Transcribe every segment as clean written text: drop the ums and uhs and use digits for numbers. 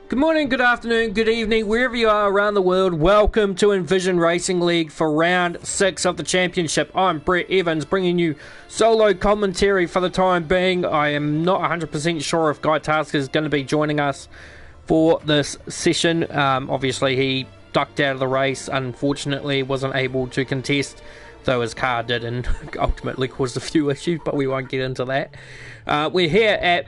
Good morning, good afternoon, good evening, wherever you are around the world. Welcome to Envision Racing League for round 6 of the championship. I'm Brett Evans, bringing you solo commentary for the time being. I am not 100% sure if Guy Tasker is going to be joining us for this session. Obviously, he ducked out of the race, unfortunately wasn't able to contest, though his car did and ultimately caused a few issues, but we won't get into that. We're here at...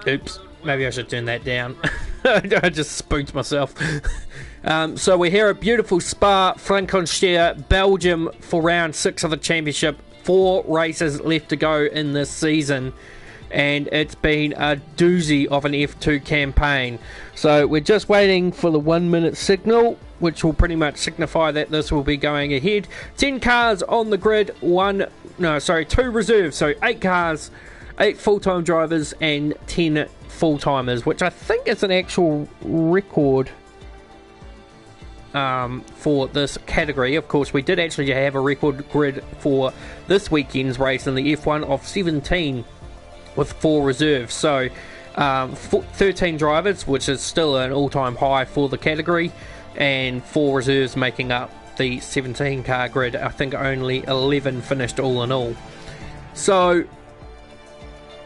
Oops. Maybe I should turn that down. I just spooked myself. So we're here at beautiful Spa-Francorchamps, Belgium for round 6 of the championship. 4 races left to go in this season. And it's been a doozy of an F2 campaign. So we're just waiting for the 1 minute signal, which will pretty much signify that this will be going ahead. 10 cars on the grid, 2 reserves. So 8 cars, 8 full-time drivers and 10 full-timers, which I think is an actual record. for this category. Of course, we did actually have a record grid for this weekend's race in the F1 of 17 with 4 reserves. So 13 drivers, which is still an all-time high for the category, and 4 reserves making up the 17 car grid. I think only 11 finished all in all. So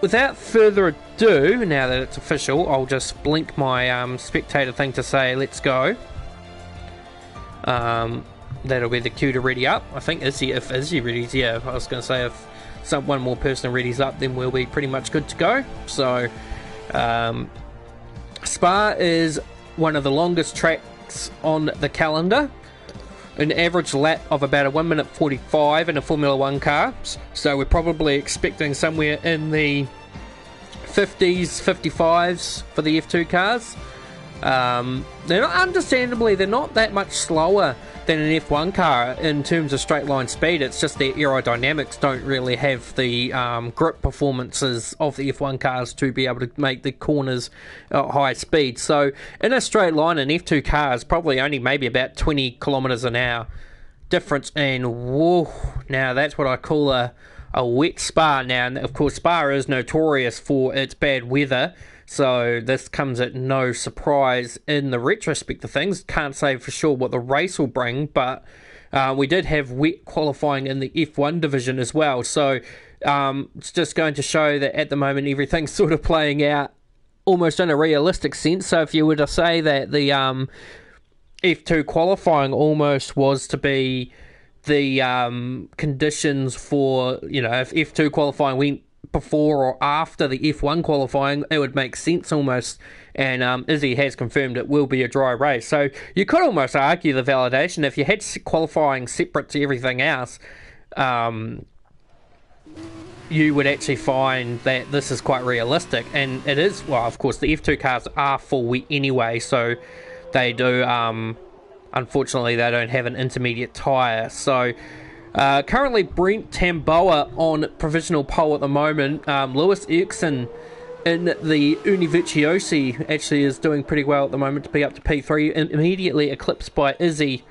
without further ado, now that it's official, I'll just blink my spectator thing to say let's go. That'll be the cue to ready up. I think if Izzy readies, yeah, I was going to say if one more person readies up, then we'll be pretty much good to go. So Spa is one of the longest tracks on the calendar. An average lap of about a 1 minute 45 in a Formula 1 car. So we're probably expecting somewhere in the 50s, 55s for the F2 cars. They're not that much slower than an F1 car in terms of straight line speed. It's just their aerodynamics don't really have the grip performances of the F1 cars to be able to make the corners at high speed. So in a straight line, an F2 car is probably only maybe about 20 kilometers an hour difference. And whoa, now that's what I call a wet Spa. Now, and of course, Spa is notorious for its bad weather. So this comes at no surprise in the retrospect of things. Can't say for sure what the race will bring, but we did have wet qualifying in the F1 division as well. So it's just going to show that at the moment everything's sort of playing out almost in a realistic sense. So if you were to say that the F2 qualifying almost was to be the conditions for, if F2 qualifying went before or after the F1 qualifying, it would make sense almost. And Izzy has confirmed it will be a dry race. So you could almost argue the validation if you had qualifying separate to everything else. You would actually find that this is quite realistic, and it is. Well, of course, the F2 cars are full wet anyway, so they do. Unfortunately, they don't have an intermediate tyre, so. Currently, Brent Tamboa on provisional pole at the moment. Lewis Eriksson in the Univiciosi actually is doing pretty well at the moment to be up to P3, and immediately eclipsed by Izzy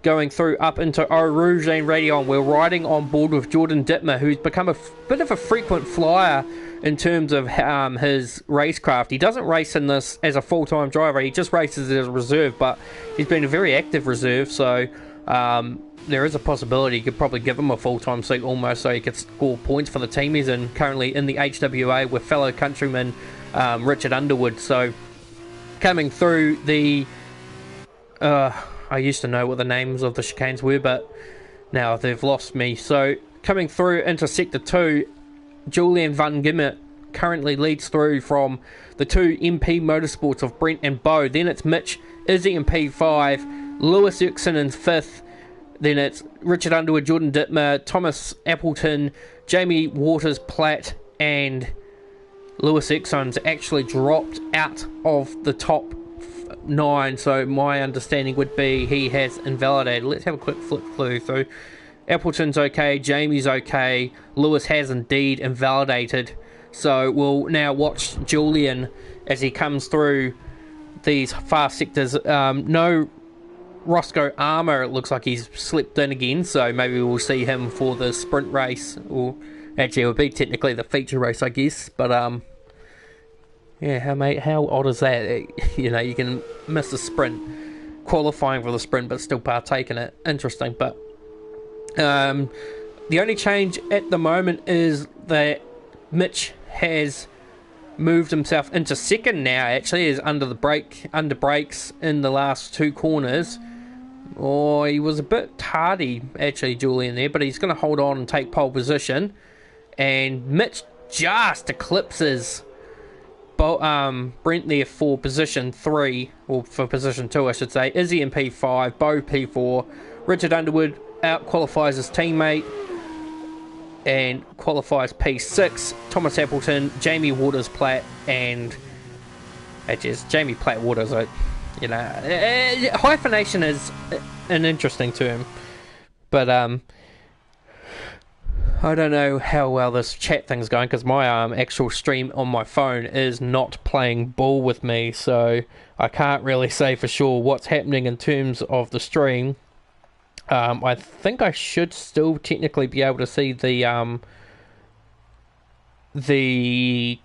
going through up into Eau Rouge and Radion. We're riding on board with Jordan Dittmer, who's become a bit of a frequent flyer in terms of his racecraft. He doesn't race in this as a full-time driver, he just races as a reserve, but he's been a very active reserve, so there is a possibility you could probably give him a full-time seat almost, so he could score points for the team he's in, currently in the HWA with fellow countryman Richard Underwood. So coming through the I used to know what the names of the chicanes were, but now they've lost me. So coming through into Sector 2, Julian Van Gimmert currently leads through from the 2 MP Motorsports of Brent and Bo. Then it's Mitch, Izzy in P5, Lewis Eriksson in 5th. Then it's Richard Underwood, Jordan Dittmer, Thomas Appleton, Jamie Waters-Platt, and Lewis Eriksson's actually dropped out of the top 9. So my understanding would be he has invalidated. Let's have a quick flip through. Appleton's okay, Jamie's okay, Lewis has indeed invalidated. So we'll now watch Julian as he comes through these far sectors. No Roscoe Armour, it looks like he's slipped in again, so maybe we'll see him for the sprint race, or actually it would be technically the feature race, I guess. But yeah, how odd is that? You can miss a sprint, qualifying for the sprint, but still partake in it. Interesting. But the only change at the moment is that Mitch has moved himself into second now. Actually, is under brakes in the last 2 corners. Oh, he was a bit tardy, actually, Julian, there, but he's going to hold on and take pole position. And Mitch just eclipses Brent there for position 3, or for position 2, I should say. Izzy in P5, Bo P4. Richard Underwood out-qualifies his teammate and qualifies P6. Thomas Appleton, Jamie Waters-Platt, and just Jamie Platt-Waters. Hyphenation is an interesting term, but I don't know how well this chat thing's going because my actual stream on my phone is not playing ball with me, so I can't really say for sure what's happening in terms of the stream. I think I should still technically be able to see the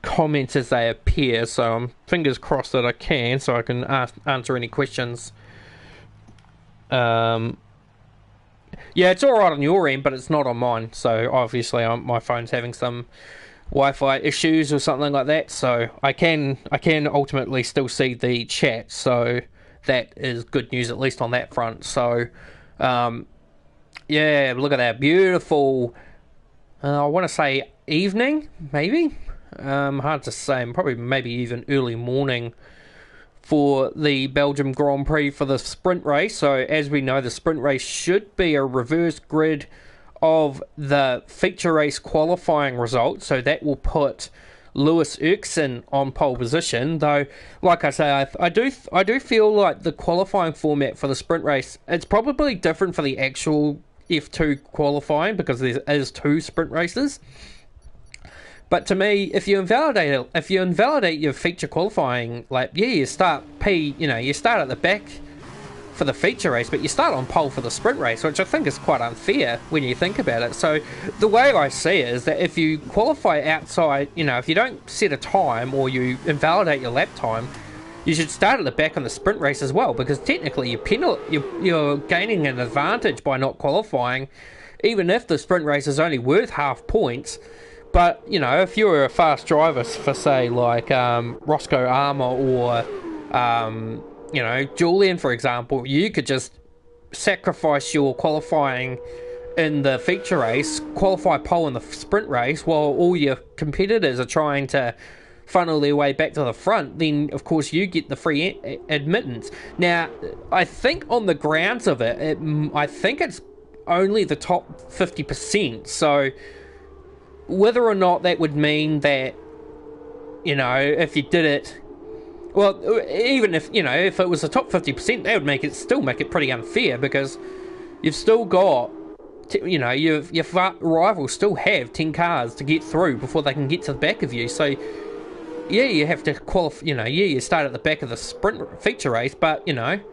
comments as they appear, so I'm fingers crossed that I can, so I can answer any questions. Yeah, it's alright on your end, but it's not on mine, so obviously my phone's having some Wi-Fi issues or something like that, so I can ultimately still see the chat, so that is good news, at least on that front. So yeah, look at that beautiful, I want to say evening, maybe, hard to say, probably maybe even early morning for the Belgium Grand Prix for the sprint race. So as we know, the sprint race should be a reverse grid of the feature race qualifying results, so that will put Lewis Eriksen on pole position. Though, like I say, I do feel like the qualifying format for the sprint race, it's probably different for the actual F2 qualifying because there is 2 sprint races. But to me, if you invalidate your feature qualifying lap, yeah, you start you start at the back for the feature race, but you start on pole for the sprint race, which I think is quite unfair when you think about it. So the way I see it is that if you qualify outside, if you don't set a time or you invalidate your lap time, you should start at the back on the sprint race as well, because technically you're gaining an advantage by not qualifying, even if the sprint race is only worth half points. But, if you're a fast driver for, say, like Roscoe Armour or, Julian, for example, you could just sacrifice your qualifying in the feature race, qualify pole in the sprint race, while all your competitors are trying to funnel their way back to the front. Then, of course, you get the free admittance. Now, I think on the grounds of it, I think it's only the top 50%, so whether or not that would mean that, if you did it, well, even if it was the top 50%, that would still make it pretty unfair, because you've still got, your rivals still have 10 cars to get through before they can get to the back of you. So, yeah, you have to qualify, you start at the back of the sprint feature race, but, it's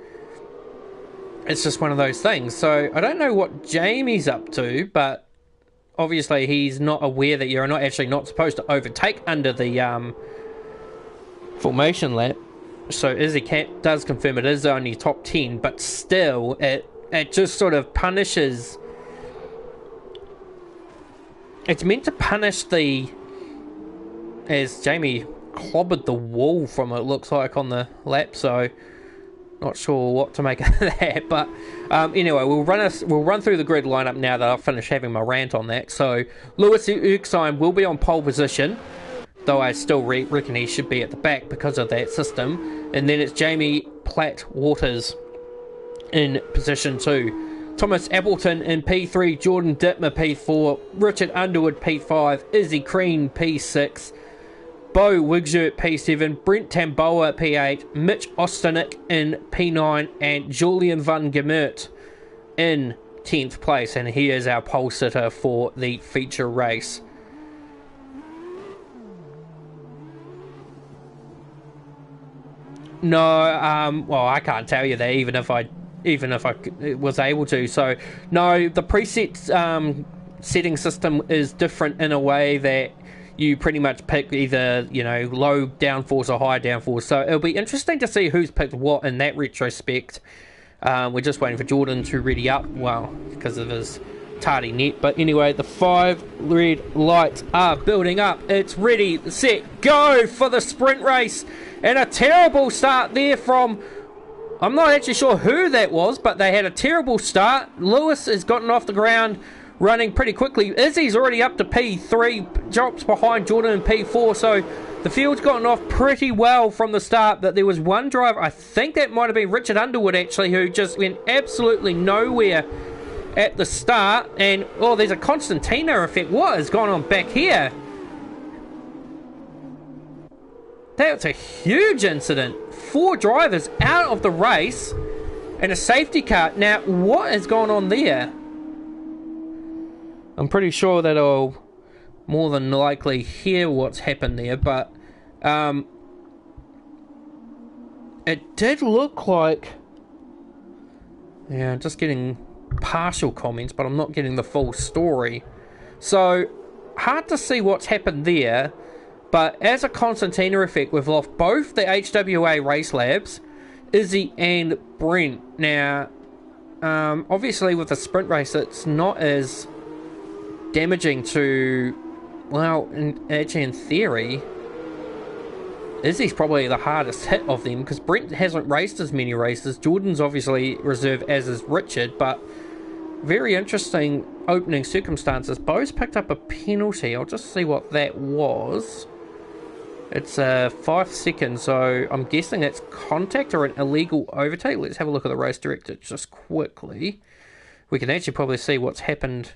just one of those things. So, I don't know what Jamie's up to, but obviously he's not aware that you're not supposed to overtake under the formation lap. So Izzy Cat does confirm it is only top 10, but still it just sort of punishes, it's meant to punish as Jamie clobbered the wall from it looks like on the lap, so not sure what to make of that. But anyway, we'll run through the grid lineup now that I've finished having my rant on that. So Lewis Eriksen will be on pole position, though I still reckon he should be at the back because of that system. And then it's Jamie Platt-Waters in position 2. Thomas Appleton in P3, Jordan Dittmer P4, Richard Underwood P5, Izzy Crean P6, Bo Wigzert P7, Brent Tamboa P8, Mitch Ostanek in P9, and Julian van Gemert in 10th place. And he is our pole sitter for the feature race. No, well, I can't tell you that even if I was able to. So no, the preset setting system is different in a way that you pretty much pick either, low downforce or high downforce. So it'll be interesting to see who's picked what in that retrospect. We're just waiting for Jordan to ready up, well, because of his tardy net. But anyway, the 5 red lights are building up. It's ready, set, go for the sprint race. And a terrible start there from, I'm not actually sure who that was, but they had a terrible start. Lewis has gotten off the ground running pretty quickly. Izzy's already up to P3, drops behind Jordan in P4, so the field's gotten off pretty well from the start. But there was one driver, I think that might have been Richard Underwood actually, who just went absolutely nowhere at the start. And, oh, there's a Constantina effect. What is going on back here? That's a huge incident. 4 drivers out of the race and a safety car. Now, what is going on there? I'm pretty sure that I'll more than likely hear what's happened there, but it did look like... Yeah, I'm just getting partial comments, but I'm not getting the full story. So, hard to see what's happened there, but as a concertina effect, we've lost both the HWA race labs, Izzy and Brent. Now, obviously with a sprint race, it's not as damaging to... Well, actually in theory, Izzy's probably the hardest hit of them, because Brent hasn't raced as many races. Jordan's obviously reserve, as is Richard, but very interesting opening circumstances. Bo's picked up a penalty. I'll just see what that was. It's 5 seconds, so I'm guessing it's contact or an illegal overtake. Let's have a look at the race director just quickly. We can actually probably see what's happened.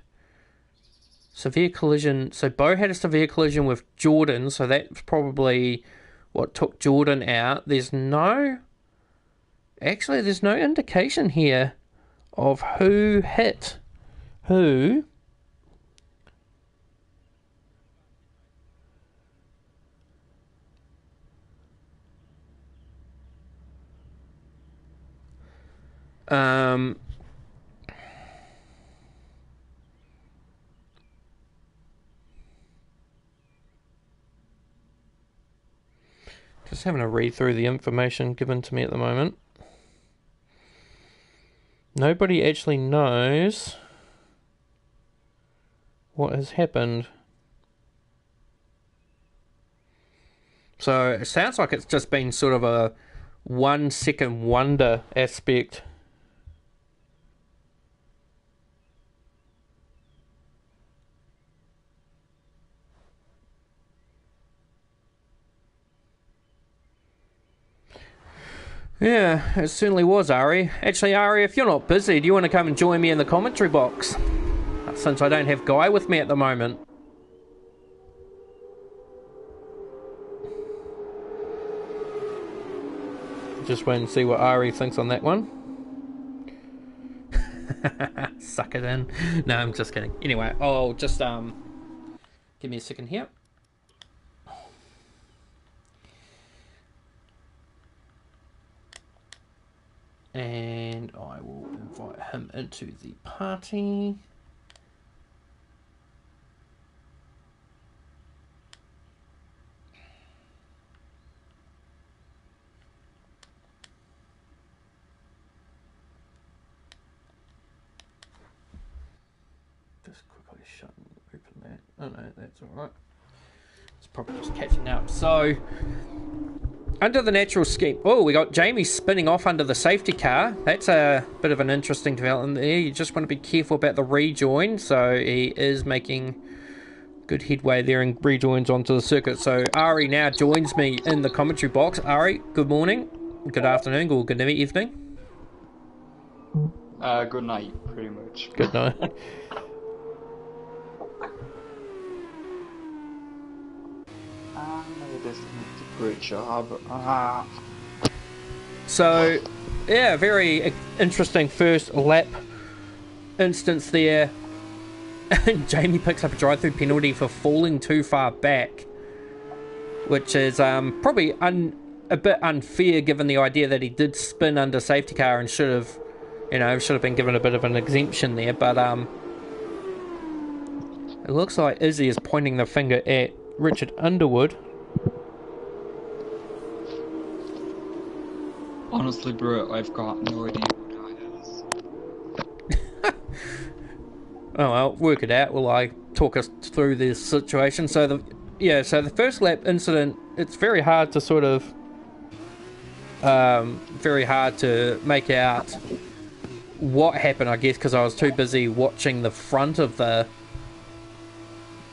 Severe collision. So Bo had a severe collision with Jordan, so that's probably what took Jordan out. There's no... Actually, there's no indication here of who hit who. Just having a read through the information given to me at the moment. Nobody actually knows what has happened. So it sounds like it's just been sort of a 1 second wonder aspect. Yeah, it certainly was, Ari. Actually, Ari, if you're not busy, do you want to come and join me in the commentary box? Since I don't have Guy with me at the moment. Just wait and see what Ari thinks on that one. Suck it in. No, I'm just kidding. Anyway, I'll just, give me a second here. And I will invite him into the party. Just quickly shut and open that. Oh no, that's alright. It's probably just catching up. So... under the natural scheme... Oh, we got Jamie spinning off under the safety car. That's a bit of an interesting development there. You just want to be careful about the rejoin. So he is making good headway there and rejoins onto the circuit. So Ari now joins me in the commentary box. Ari, good morning, good afternoon, or good evening. Good night, pretty much. Good night. Great job. So, yeah, very interesting first lap instance there. Jamie picks up a drive-through penalty for falling too far back, which is probably a bit unfair given the idea that he did spin under safety car and should have been given a bit of an exemption there. But it looks like Izzy is pointing the finger at Richard Underwood. Honestly, bro, I've got no idea what that is. Oh well, work it out while I talk us through this situation. So the first lap incident, it's very hard to sort of very hard to make out what happened, I guess, because I was too busy watching the front of the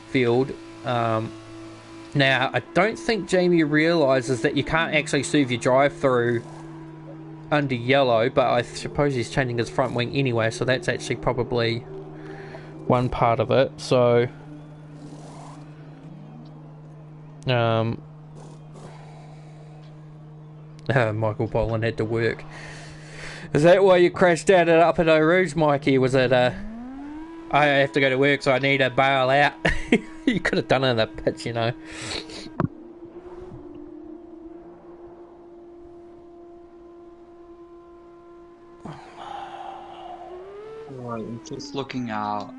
field. Now, I don't think Jamie realises that you can't actually serve your drive-through under yellow, but I suppose he's changing his front wing anyway, so that's actually probably one part of it. So Michael Boland had to work. Is that why you crashed out up at Eau Rouge, Mikey? Was it I have to go to work, so I need to bail out. You could have done it in the pitch, you know. Right, I'm just looking at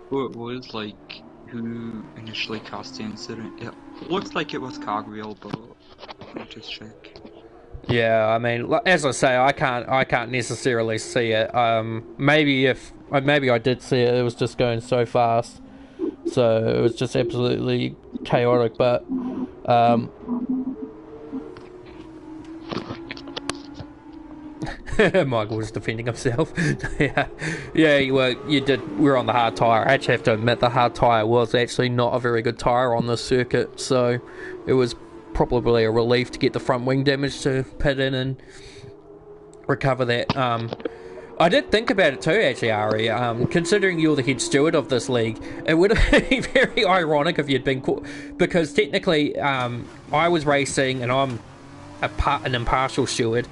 who it was, like who initially caused the incident. It looks like it was Cogwheel, but I'll just check. Yeah, I mean, as I say, I can't necessarily see it. Maybe I did see it. It was just going so fast, so it was just absolutely chaotic. But Michael was defending himself. yeah, you did. We were on the hard tyre. I actually have to admit, the hard tyre was actually not a very good tyre on this circuit, so it was probably a relief to get the front wing damage to pit in and recover that. I did think about it too, actually, Ari. Considering you're the head steward of this league, it would have been very ironic if you'd been caught, because technically, I was racing and I'm an impartial steward.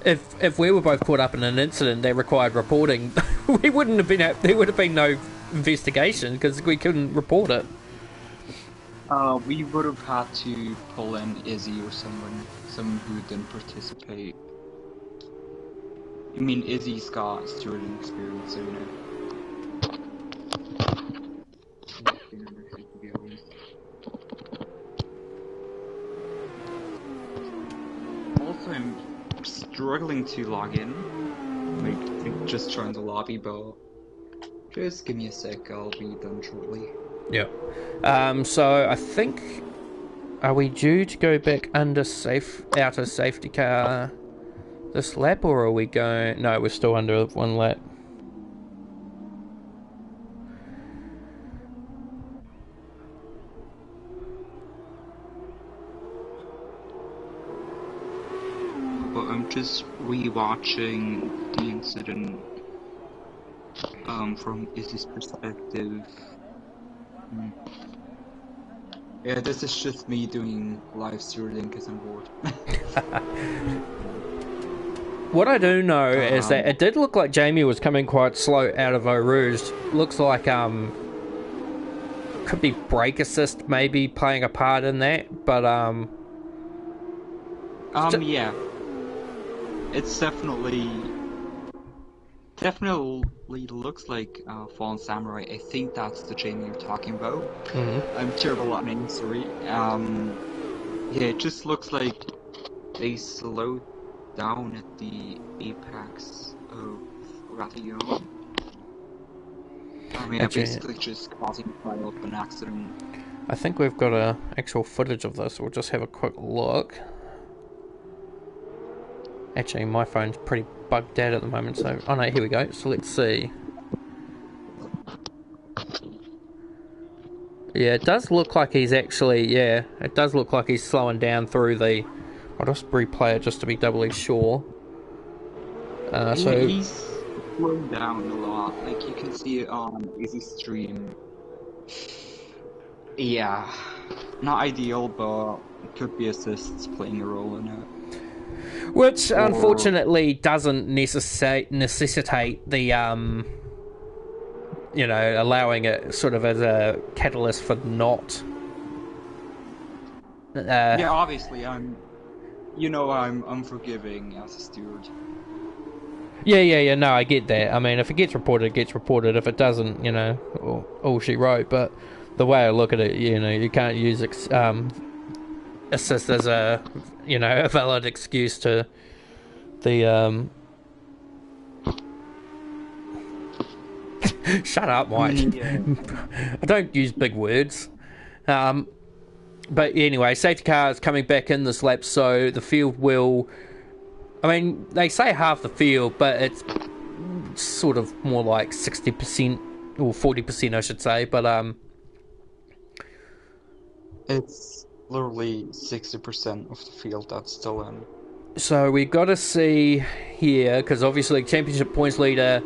If we were both caught up in an incident that required reporting, we wouldn't have been. There would have been no investigation because we couldn't report it. We would have had to pull in Izzy or someone who didn't participate. I mean, Izzy's got stewarding experience, so you know. Also, I'm struggling to log in. Like, just trying the lobby, but just give me a sec, I'll be done shortly. Yeah. So I think, are we due to go back under outer safety car this lap, or are we going? No, we're still under one lap. But I'm just rewatching the incident from Izzy's perspective. Yeah, this is just me doing live stewarding because I'm bored. What I do know is that it did look like Jamie was coming quite slow out of Eau Rouge. Looks like could be brake assist maybe playing a part in that, but yeah, it's definitely looks like Fallen Samurai. I think that's the Jamie you're talking about. Mm-hmm. I'm terrible at names, sorry. Yeah, it just looks like they slowed down at the apex of Ratillon. I mean, basically just causing quite an accident. I think we've got actual footage of this. We'll just have a quick look. Actually, my phone's pretty bugged out at the moment, so... Oh no, here we go. So let's see. Yeah, it does look like he's actually... Yeah, it does look like he's slowing down through the... I'll just replay it just to be doubly sure. So he's slowing down a lot. Like, you can see it on Easy Stream. Yeah, not ideal, but it could be assists playing a role in it. Which, unfortunately, doesn't necessitate the, allowing it sort of as a catalyst for not... yeah, obviously, I'm forgiving as a steward. Yeah, no, I get that. I mean, if it gets reported, it gets reported. If it doesn't, all she wrote. But the way I look at it, you can't use assist as a valid excuse to the shut up, Mike. Yeah. I don't use big words. But anyway, safety car is coming back in this lap, so the field will... I mean, they say half the field, but it's sort of more like 60%, or 40%, I should say, but it's literally 60% of the field that's still in. So we've got to see here, because obviously championship points leader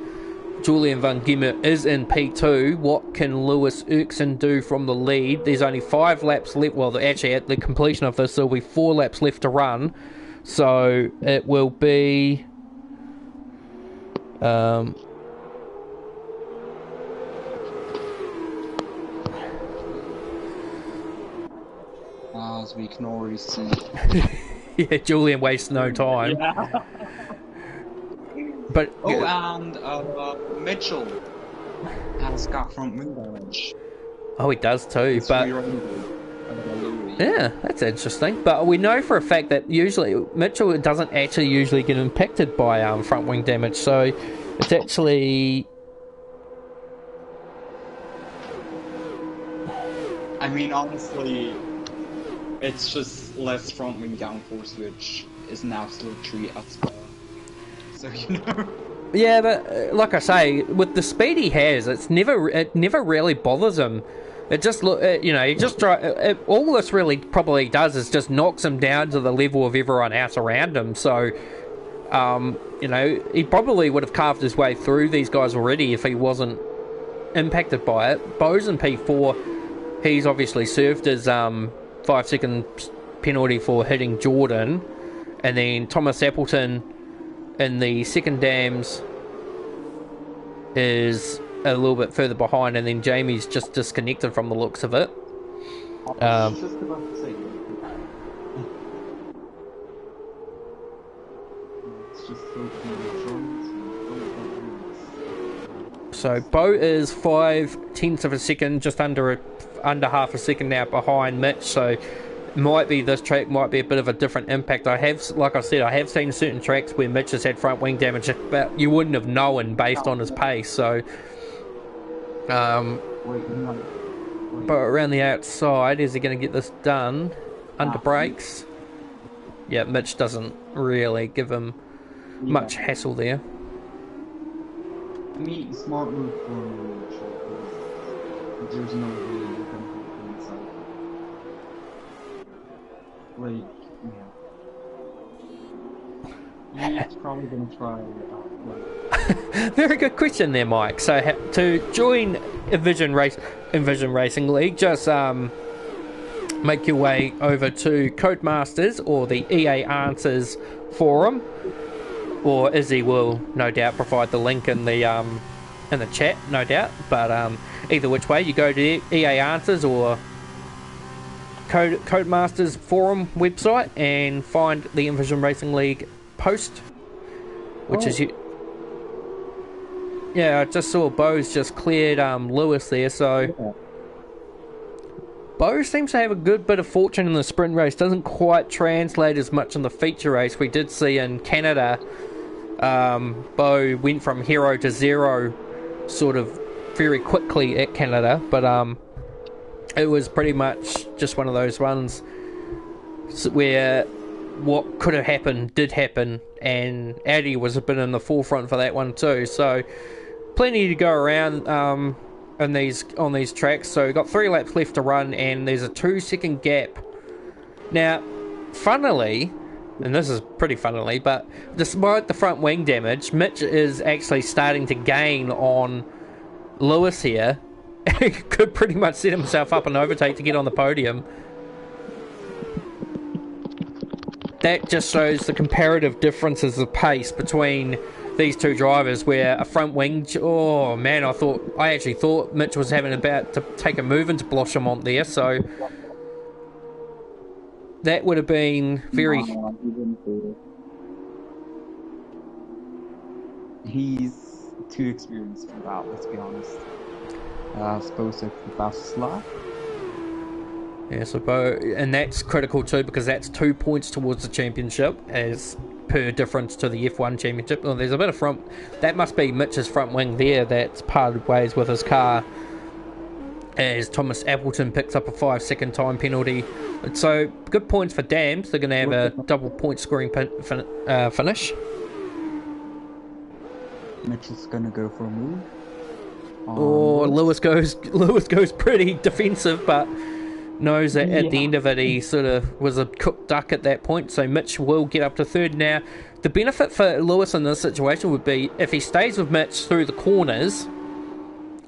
Julian Van Giemer is in P2. What can Lewis Erkson do from the lead? There's only 5 laps left. Well, actually, at the completion of this, there'll be 4 laps left to run. So it will be... As we can already see. Yeah, Julian wastes no time. Yeah. But Oh, and Mitchell has got front wing damage. oh, he does too. It's But yeah, that's interesting. But we know for a fact that usually Mitchell doesn't actually usually get impacted by front wing damage. So it's actually. I mean, honestly, it's just less front wing downforce, which is an absolute treat at Spa. So you know. Yeah, but like I say, with the speed he has, it never really bothers him. It just he just all this really probably does is just knocks him down to the level of everyone else around him. So, he probably would have carved his way through these guys already if he wasn't impacted by it. Bo's in P4. He's obviously served his 5-second penalty for hitting Jordan, and then Thomas Appleton in the second dams is a little bit further behind, and then Jamie's just disconnected from the looks of it. So Bo is 5/10 of a second, just under half a second now behind Mitch. So this track might be a bit of a different impact. Like I said, I have seen certain tracks where Mitch has had front wing damage, but you wouldn't have known based on his pace. So, but around the outside, is he going to get this done under brakes? Yeah, Mitch doesn't really give him much hassle there. I mean, smart move for Mitch. There's no way you can put inside. Like, yeah. He's probably going to try. Very good question there, Mike. So to join Envision Racing League, just make your way over to Codemasters or the EA Answers forum, or Izzy will no doubt provide the link in the chat, no doubt. But either which way, you go to EA Answers or Codemasters forum website and find the Envision Racing League post, which is you. Yeah, I just saw Bo's just cleared Lewis there, so Bo seems to have a good bit of fortune in the sprint race. Doesn't quite translate as much in the feature race. We did see in Canada, Bo went from hero to zero sort of very quickly at Canada, but it was pretty much just one of those runs where what could have happened did happen, and Addy was a bit in the forefront for that one too. So plenty to go around on these tracks. So we've got 3 laps left to run, and there's a 2-second gap. Now, funnily, and this is pretty funnily, but despite the front wing damage, Mitch is actually starting to gain on Lewis here. He could pretty much set himself up an overtake to get on the podium. That just shows the comparative differences of pace between these two drivers, where a front wing... Oh, man, I actually thought Mitch was about to take a move into Bloschamont there, so... That would have been very... No, he didn't do it. He's too experienced for that, let's be honest. I suppose it's the best lap. Yeah, so and that's critical too, because that's 2 points towards the championship as per difference to the F1 championship. Well, there's a bit of front... That must be Mitch's front wing there that's parted ways with his car, as Thomas Appleton picks up a 5-second time penalty. So good points for Dams. They're going to have a double point scoring finish. Mitch is going to go for a move. Lewis goes pretty defensive, but knows that at the end of it he sort of was a cooked duck at that point. So Mitch will get up to third. Now, the benefit for Lewis in this situation would be if he stays with Mitch through the corners.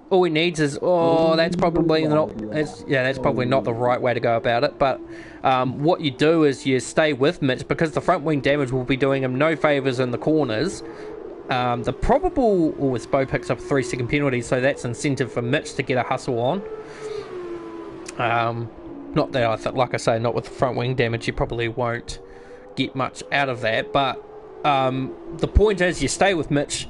All he needs is that's probably not the right way to go about it. But what you do is you stay with Mitch, because the front wing damage will be doing him no favours in the corners. The probable... Bo picks up a 3-second penalty, so that's incentive for Mitch to get a hustle on. Not that like I say, not with the front wing damage, you probably won't get much out of that. But the point is, you stay with Mitch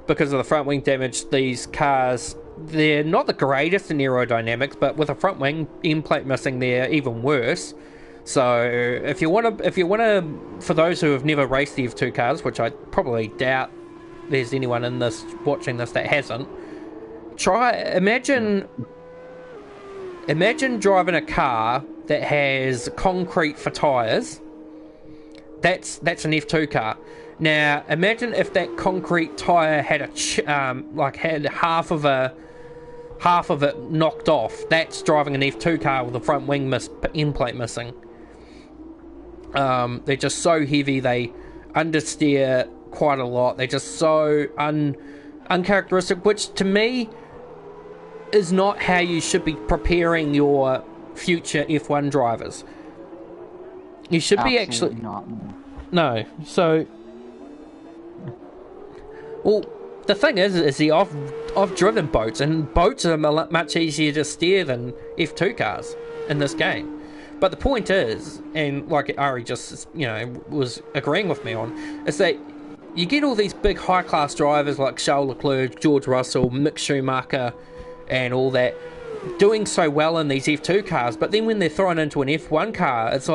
because of the front wing damage. These cars, they're not the greatest in aerodynamics, but with a front wing end plate missing, they're even worse. So if you want to, for those who have never raced the F2 cars, which I probably doubt there's anyone in this watching this that hasn't, imagine driving a car that has concrete for tyres. That's an F2 car. Now imagine if that concrete tyre had had half of it knocked off. That's driving an F2 car with the front wing end plate missing. They're just so heavy. They understeer quite a lot. They're just so uncharacteristic, which to me is not how you should be preparing your future F1 drivers. You should Absolutely be actually not. no. So, well, the thing is I've driven boats, and boats are much easier to steer than F2 cars in this game. But the point is, and like Ari just was agreeing with me on, is that you get all these big high class drivers like Charles Leclerc, George Russell, Mick Schumacher, and all that, doing so well in these F2 cars, but then when they're thrown into an F1 car, it's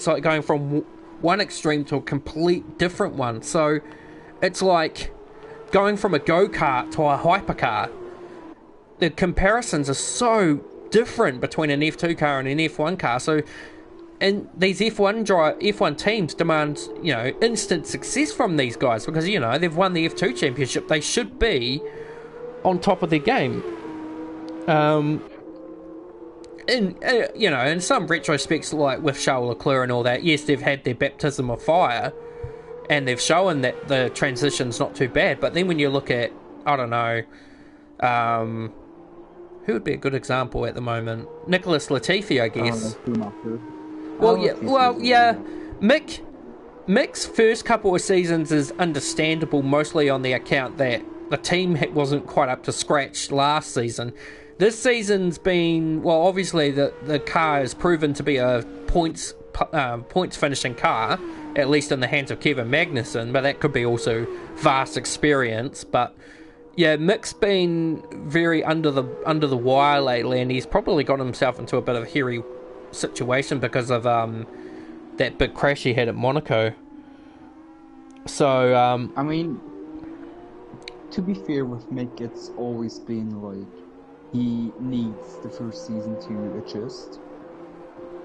like going from one extreme to a complete different one. So it's like going from a go-kart to a hypercar. The comparisons are so different between an F2 car and an F1 car. So, and these F1 teams demand instant success from these guys because they've won the F2 championship. They should be on top of their game. In some retrospects, like with Charles Leclerc and all that, yes, they've had their baptism of fire, and they've shown that the transition's not too bad. But then when you look at, I don't know, who would be a good example at the moment? Nicholas Latifi, I guess. Mick's first couple of seasons is understandable, mostly on the account that the team wasn't quite up to scratch last season. This season's been, well, obviously the car has proven to be a points finishing car, at least in the hands of Kevin Magnussen, but that could be also vast experience. But yeah, Mick's been very under the wire lately, and he's probably got himself into a bit of a hairy situation because of that big crash he had at Monaco. So I mean, to be fair with Mick, it's always been like he needs the first season to adjust,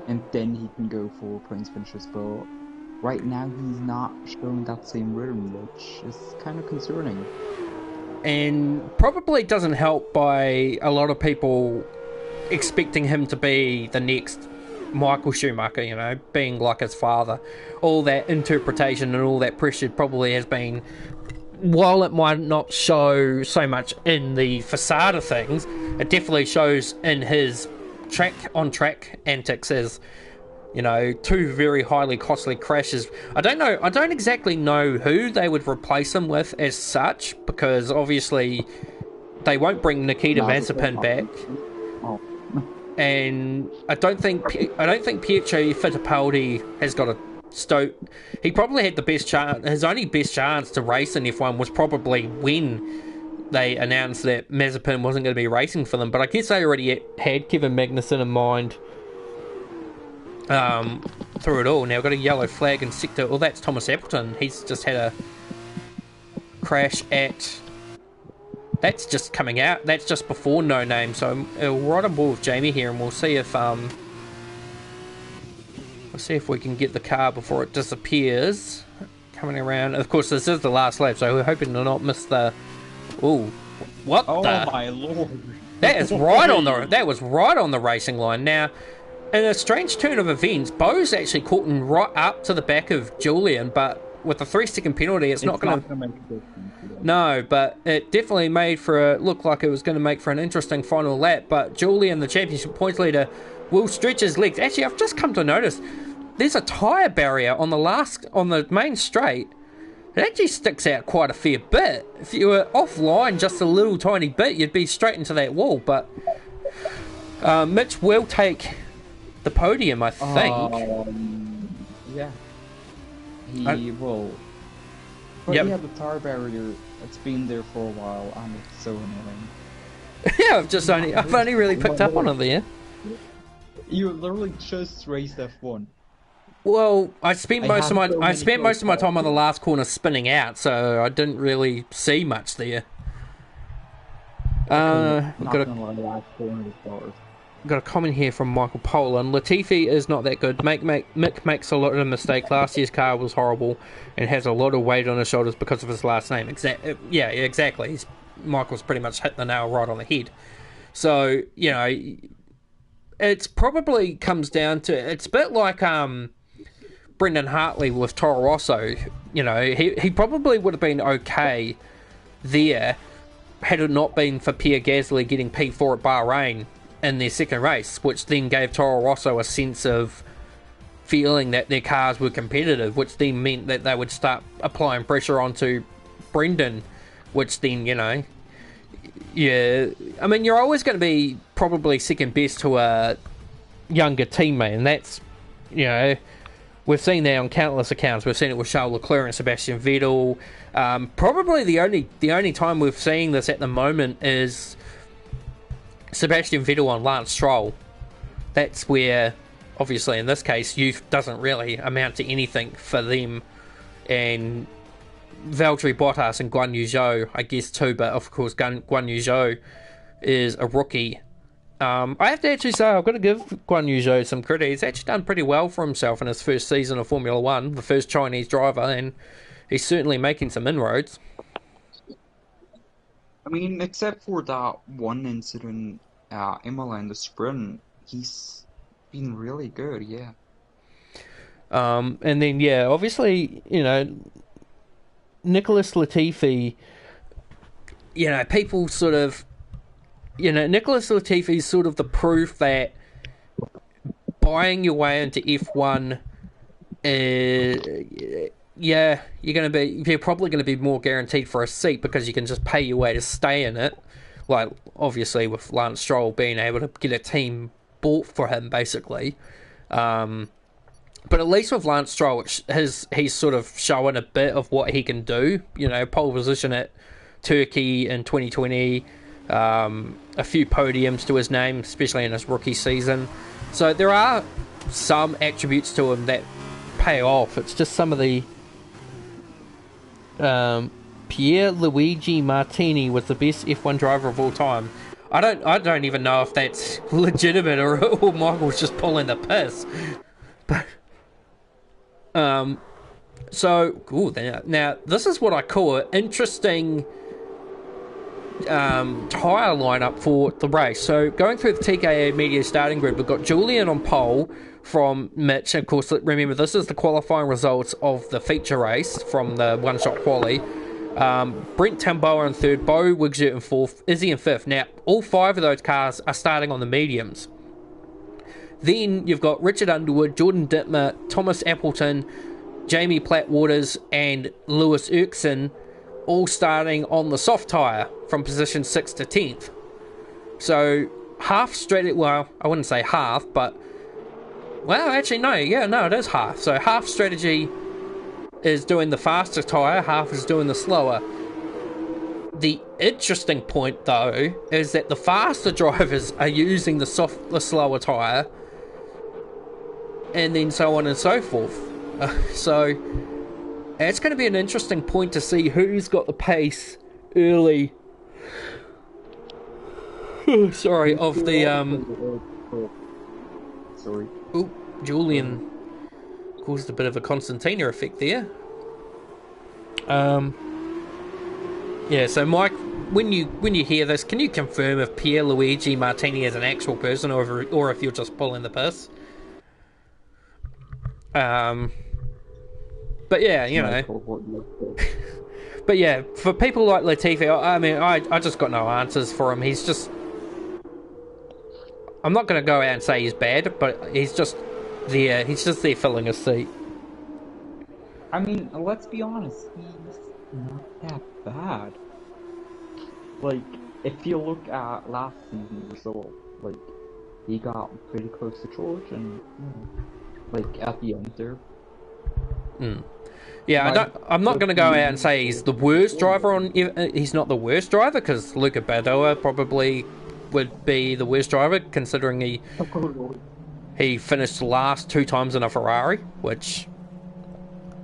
and then he can go for points finishes. But right now, he's not showing that same rhythm, which is kind of concerning. And probably doesn't help by a lot of people expecting him to be the next Michael Schumacher, being like his father. All that interpretation and all that pressure probably has been, while it might not show so much in the facade of things, it definitely shows in his on-track antics as, two very highly costly crashes. I don't exactly know who they would replace him with as such, because obviously they won't bring Nikita Mazepin back. And I don't think Pietro Fittipaldi has got a stoke. He probably had the best chance. His only best chance to race in F1 was probably when they announced that Mazepin wasn't going to be racing for them. But I guess they already had Kevin Magnussen in mind through it all. Now, I've got a yellow flag in sector. Well, that's Thomas Appleton. He's just had a crash at... That's just coming out. That's just before No Name. So I'm right on board with Jamie here, and we'll see if we can get the car before it disappears. Coming around. Of course, this is the last lap, so we're hoping to not miss the... Ooh. What the... Oh my lord. That is right on the... That was right on the racing line. Now, in a strange turn of events, Bo's actually caught him right up to the back of Julian, but with the 3-second penalty, it's not going to make a difference. No, but it definitely looked like it was going to make for an interesting final lap. But Julian, the championship points leader, will stretch his legs. Actually, I've just come to notice there's a tyre barrier on the main straight. It actually sticks out quite a fair bit. If you were offline just a little tiny bit, you'd be straight into that wall. But Mitch will take the podium, I think. Yeah. I- He will. But Yep. yeah, the tire barrier, it's been there for a while, and it's so annoying. Yeah, I've only really picked up on it there. You literally just raced F1. Well, I spent I most of have my so I many spent most of my time on the close last corner spinning out, so I didn't really see much there. Okay, We've not gonna lie, last corner is hard. got a comment here from Michael Poland. Latifi is not that good. Mick makes a lot of mistakes. Last year's car was horrible and has a lot of weight on his shoulders because of his last name. Yeah, exactly. Michael's pretty much hit the nail right on the head. So, you know, it's probably comes down to... It's a bit like Brendan Hartley with Toro Rosso. You know, he probably would have been okay there had it not been for Pierre Gasly getting P4 at Bahrain in their second race, which then gave Toro Rosso a sense of feeling that their cars were competitive, which then meant that they would start applying pressure onto Brendan, which then, you know, yeah, I mean, you're always going to be probably second best to a younger teammate, and that's, you know, we've seen that on countless accounts. We've seen it with Charles Leclerc and Sebastian Vettel. Probably the only time we've seen this at the moment is Sebastian Vettel on Lance Stroll. That's where, obviously, in this case, youth doesn't really amount to anything for them. And Valtteri Bottas and Guan Yu Zhou, I guess, too, but of course, Guan Yu Zhou is a rookie. I have to actually say, I've got to give Guan Yu Zhou some credit. He's actually done pretty well for himself in his first season of Formula One, the first Chinese driver, and he's certainly making some inroads. I mean, except for that one incident at Imola in the sprint, he's been really good, yeah. And then, yeah, obviously, you know, Nicholas Latifi, you know, people sort of, you know, Nicholas Latifi is sort of the proof that buying your way into F1, yeah, you're probably going to be more guaranteed for a seat because you can just pay your way to stay in it. Like, obviously, with Lance Stroll being able to get a team bought for him, basically. But at least with Lance Stroll, he's sort of showing a bit of what he can do. You know, pole position at Turkey in 2020, a few podiums to his name, especially in his rookie season. So there are some attributes to him that pay off. It's just some of the... Pierluigi Martini was the best F1 driver of all time. I don't even know if that's legitimate or Michael's just pulling the piss. But so now this is what I call an interesting tyre lineup for the race. So going through the TKA media starting grid, we've got Julian on pole from Mitch. Of course, remember this is the qualifying results of the feature race from the one-shot quali. Brent Tamboa in third, Bo Wigzert in fourth, Izzy in fifth. Now, all five of those cars are starting on the mediums. Then you've got Richard Underwood, Jordan Dittmer, Thomas Appleton, Jamie Platt-Waters, and Lewis Erkson all starting on the soft tyre from position 6th to 10th. So, half strategy, well, I wouldn't say half, but, well, actually, no, it is half. So, half strategy is doing the faster tyre, half is doing the slower. The interesting point, though, is that the faster drivers are using the slower tyre, and then so on and so forth. So it's going to be an interesting point to see who's got the pace early. Sorry, of the Sorry. Oh, Julian caused a bit of a Constantina effect there. Yeah, so Mike, when you hear this, can you confirm if Pierluigi Martini is an actual person or if you're just pulling the piss? But yeah, you know. But yeah, for people like Latifi, I mean, I just got no answers for him. He's just... I'm not going to go out and say he's bad, but he's just there. He's just there filling a seat. I mean, let's be honest, he's not that bad. Like, if you look at last season's result, like, he got pretty close to George, and like at the end there. Yeah, I'm not going to go out and say he's the worst driver on. He's not the worst driver, because Luca Badoa probably would be the worst driver, considering he finished last 2 times in a Ferrari, which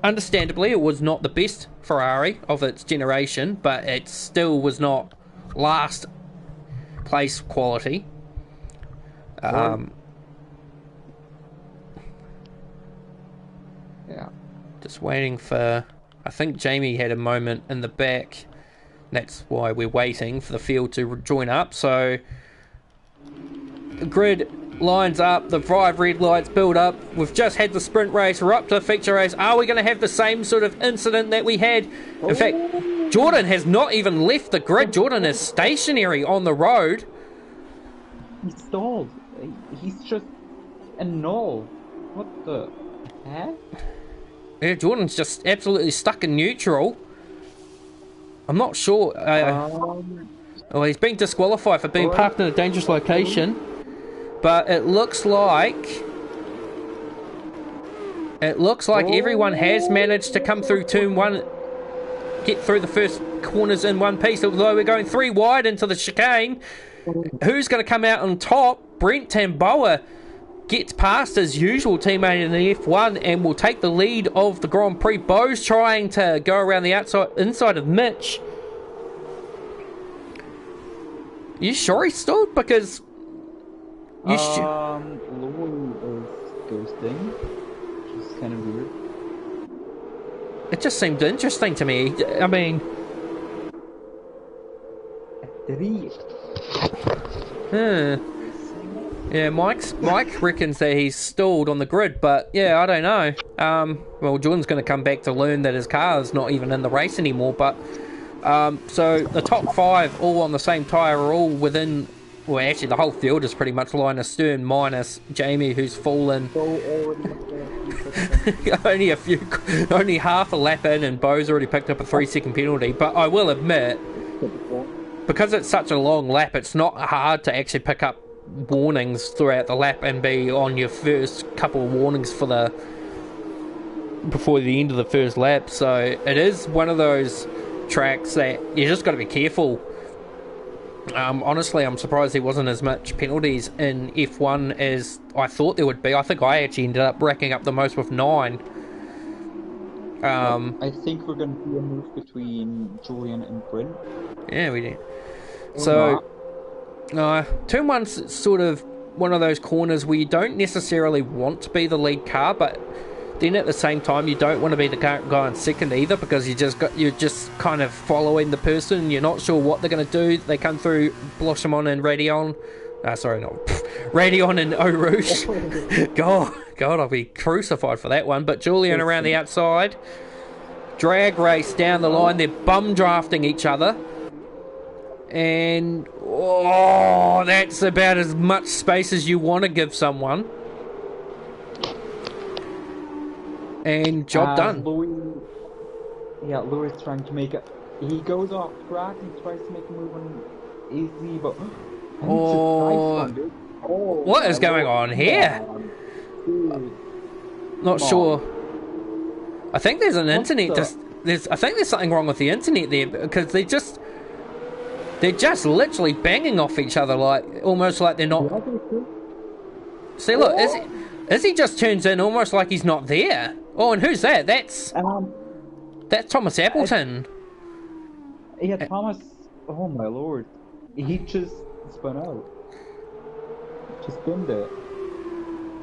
understandably it was not the best Ferrari of its generation, but it still was not last place quality. Yeah. Just waiting for... I think Jamie had a moment in the back. That's why we're waiting for the field to join up. So the grid lines up, the 5 red lights build up. We've just had the sprint race, we're up to the feature race. Are we going to have the same sort of incident that we had? In fact, Jordan has not even left the grid. Jordan is stationary on the road. He stalled. He's just a null. What the heck? Yeah, Jordan's just absolutely stuck in neutral. I'm not sure. Well, he's been disqualified for being parked in a dangerous location. But it looks like everyone has managed to come through turn 1, get through the first corners in one piece, although we're going 3 wide into the chicane. Who's going to come out on top? Brent Tamboa gets past his usual teammate in the F1 and will take the lead of the Grand Prix. Bo's trying to go around the inside of Mitch. You sure he stalled? Because Lowell is ghosting, which is kind of weird. It just seemed interesting to me. I mean, yeah, Mike reckons that he's stalled on the grid, but yeah, I don't know. Well, Jordan's going to come back to learn that his car is not even in the race anymore. But so the top 5 all on the same tyre are all within. Well, actually, the whole field is pretty much line astern, minus Jamie, who's fallen. only half a lap in, and Bo's already picked up a 3-second penalty. But I will admit, because it's such a long lap, it's not hard to actually pick up warnings throughout the lap and be on your first couple of warnings before the end of the first lap. So it is one of those tracks that you just got to be careful. Honestly, I'm surprised there wasn't as much penalties in F1 as I thought there would be. I think I actually ended up racking up the most with 9. I think we're going to see a move between Julian and Brent. Yeah, we did. So, turn 1's sort of one of those corners where you don't necessarily want to be the lead car, but then at the same time you don't want to be the guy in second either, because you're just kind of following the person. You're not sure what they're going to do. They come through Bloshimon and Radion. Radion and Eau Rouge. God, I'll be crucified for that one. But Julian around the outside. Drag race down the line. They're bum drafting each other. And that's about as much space as you want to give someone. And job done. Louis trying to make it. He goes off track and tries to make a move on Izzy, but what is going on here? Not sure. I think there's an internet. I think there's something wrong with the internet there, because they're just literally banging off each other, like almost like they're not. See, look, Izzy just turns in almost like he's not there. Oh, and who's that? That's Thomas Appleton. Yeah, Thomas. Oh my lord, he just spun out. Just spinned it.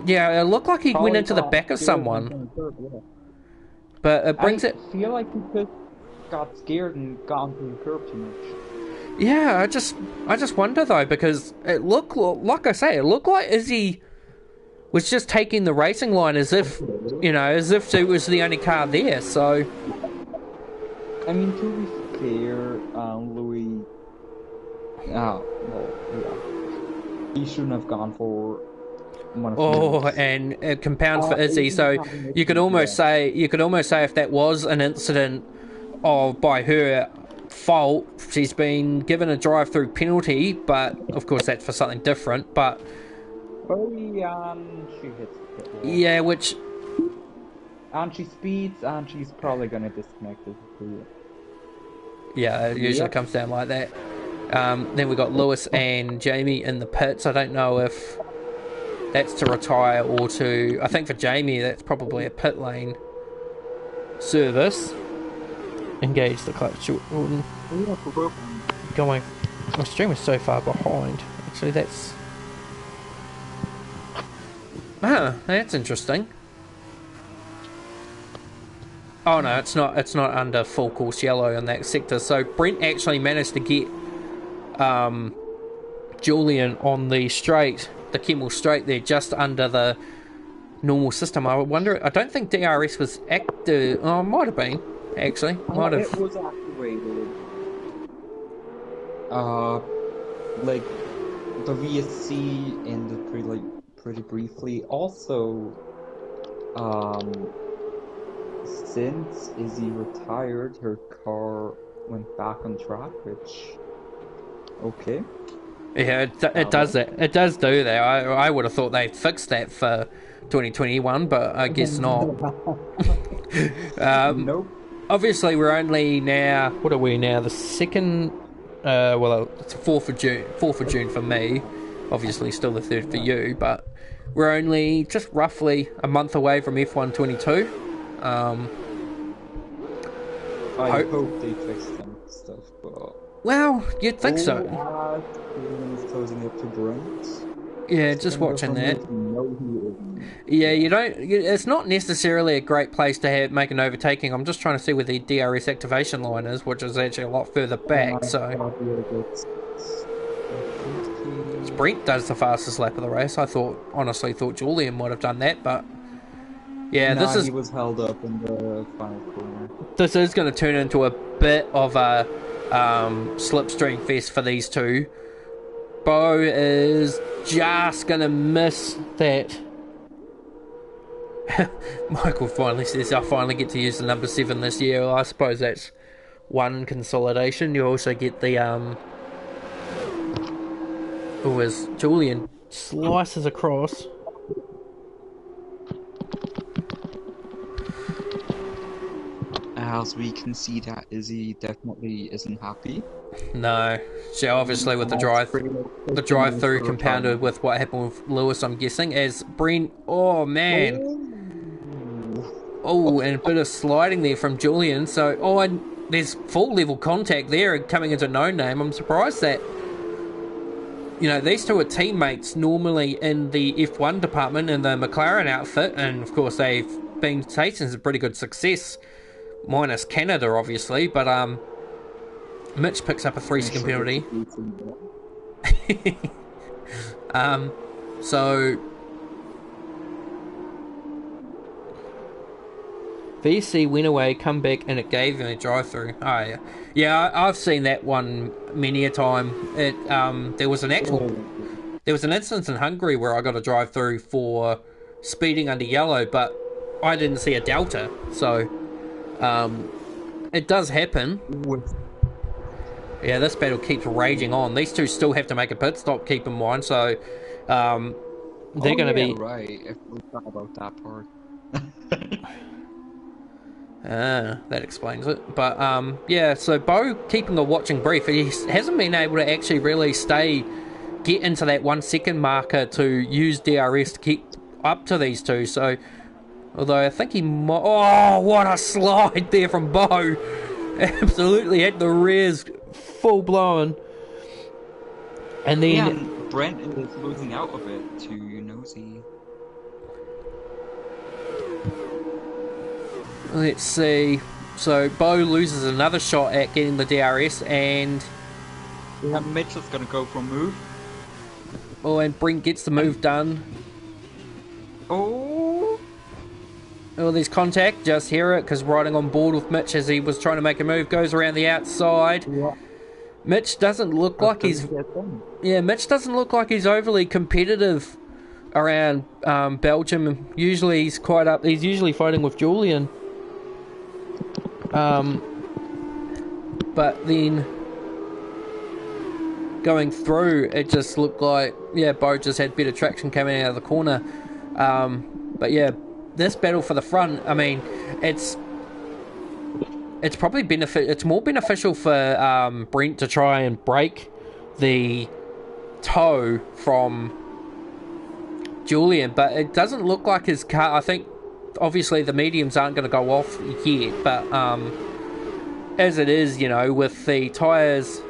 Yeah, it looked like he went into the back of someone. But it brings it. I feel like he just got scared and got onto the curb too much. Yeah, I just wonder though, because it looked like Izzy was just taking the racing line as if it was the only car there. So, I mean, to be fair, Louis, he shouldn't have gone for one of and it compounds for Izzy. So you could almost say if that was an incident by her fault, she's been given a drive-through penalty, but of course that's for something different. But Oh yeah, and she hits the pit wall. Yeah, which... And she speeds, and she's probably gonna disconnect it. Yeah, it usually Yep. comes down like that. Then we got Lewis and Jamie in the pits. I don't know if that's to retire or to... I think for Jamie, that's probably a pit lane service. Engage the clutch. Jordan. Going... My stream is so far behind. Actually, that's... Ah, that's interesting. Oh no, it's not. It's not under full course yellow in that sector. So Brent actually managed to get Julian on the straight, the Kemmel straight there, just under the normal system. I wonder. I don't think DRS was active. Oh, it might have been. Actually, might have. It was activated. Like the VSC ended pretty briefly. Also, since Izzy retired, her car went back on track, which okay. Yeah, it does that. It does do that. I would have thought they'd fixed that for 2021, but I guess not. Nope. Obviously, we're only now. What are we now? The second. Well, it's 4th of June. 4th of June for me. Obviously, still the 3rd for you, but we're only just roughly a month away from F1 22. I hope they fix some stuff, but Well, you'd think so. Is closing up to Brent. Yeah, just watching that. Yeah, you don't. It's not necessarily a great place to make an overtaking. I'm just trying to see where the DRS activation line is, which is actually a lot further back. So Brent does the fastest lap of the race. I honestly thought Julian might have done that, but yeah, he was held up in the final corner. This is going to turn into a bit of a slipstream fest for these two. Bo is just going to miss that. Michael finally says, I finally get to use the number 7 this year. Well, I suppose that's one consolidation. You also get the... as Julian slices across. As we can see that Izzy definitely isn't happy. No, she obviously with the drive-through compounded with what happened with Lewis, I'm guessing, as Brent, oh man, oh, and a bit of sliding there from Julian, so, and there's full level contact there coming into no name. I'm surprised that, these two are teammates normally in the F1 department in the McLaren outfit, and of course they've been tasting some pretty good success, minus Canada obviously, but Mitch picks up a 3-second penalty. So VC went away, come back, and it gave him a drive-through. Oh yeah, I've seen that one many a time. There was an instance in Hungary where I got a drive-through for speeding under yellow, but I didn't see a delta, so it does happen. Yeah, this battle keeps raging on. These two still have to make a pit stop, keep in mind, so they're going to be... right, I forgot about that part. That explains it. But, yeah, so Bo keeping the watching brief. He hasn't been able to actually really get into that 1 second marker to use DRS to keep up to these two, so... Although I think he might... Oh, what a slide there from Bo! Absolutely had the rears full blown. And then... Yeah, and Brent is losing out a bit to Nosy. Let's see. So Bo loses another shot at getting the DRS, and... Yeah, Mitchell's gonna go for a move. Oh, and Brent gets the move done. Oh, there's contact. Just hear it, because riding on board with Mitch as he was trying to make a move, goes around the outside. Yeah. Mitch doesn't look like he's... Yeah, Mitch doesn't look like he's overly competitive around Belgium. Usually he's quite up. He's usually fighting with Julian. But then... going through, it just looked like, yeah, Bo just had better traction coming out of the corner. But yeah, this battle for the front, I mean, it's probably it's more beneficial for Brent to try and break the toe from Julian, but it doesn't look like his car. I think obviously the mediums aren't going to go off yet, but as it is, you know, with the tyres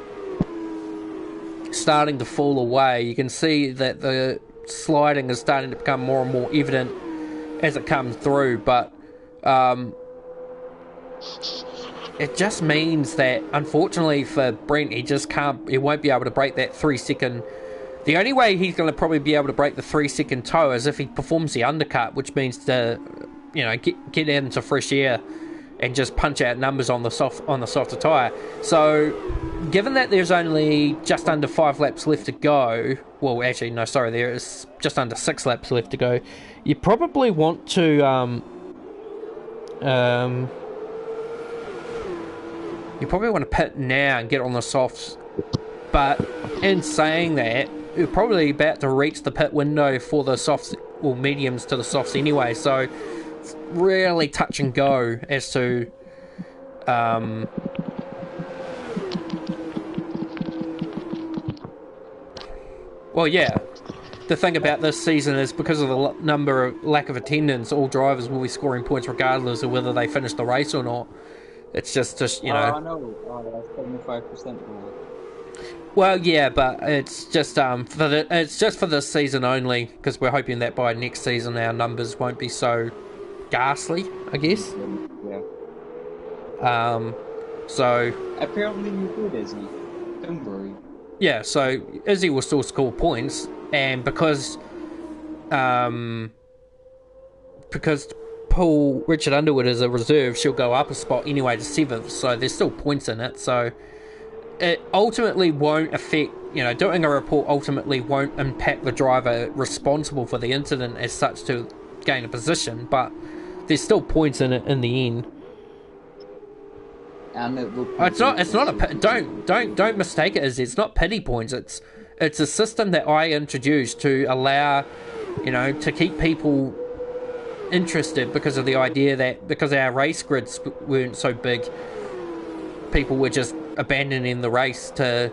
starting to fall away, you can see that the sliding is starting to become more and more evident as it comes through, but it just means that unfortunately for Brent, he won't be able to break that 3 second. The only way he's going to probably be able to break the 3 second toe is if he performs the undercut, which means to, you know, get into fresh air and just punch out numbers on the softer tyre. So, given that there's only just under 5 laps left to go, well, actually, no, sorry, there is just under 6 laps left to go. You probably want to, you probably want to pit now and get on the softs. But in saying that, you're probably about to reach the pit window for the softs, or mediums to the softs anyway. So it's really touch and go as to well, yeah. The thing about this season is because of the lack of attendance, all drivers will be scoring points regardless of whether they finish the race or not. It's just you know. I know. That's 75% rule. Well, yeah, but it's just it's just for this season only, because we're hoping that by next season our numbers won't be so ghastly, I guess. Yeah. So Apparently you did, Izzy. Don't worry. Yeah, so Izzy will still score points, and because Richard Underwood is a reserve, she'll go up a spot anyway to 7th, so there's still points in it, so it ultimately won't affect, you know, doing a report ultimately won't impact the driver responsible for the incident as such to gain a position, but there's still points in it in the end. And it will it's not a don't mistake it as it's not pity points. It's a system that I introduced to allow, you know, to keep people interested, because of the idea that because our race grids weren't so big, people were just abandoning the race to,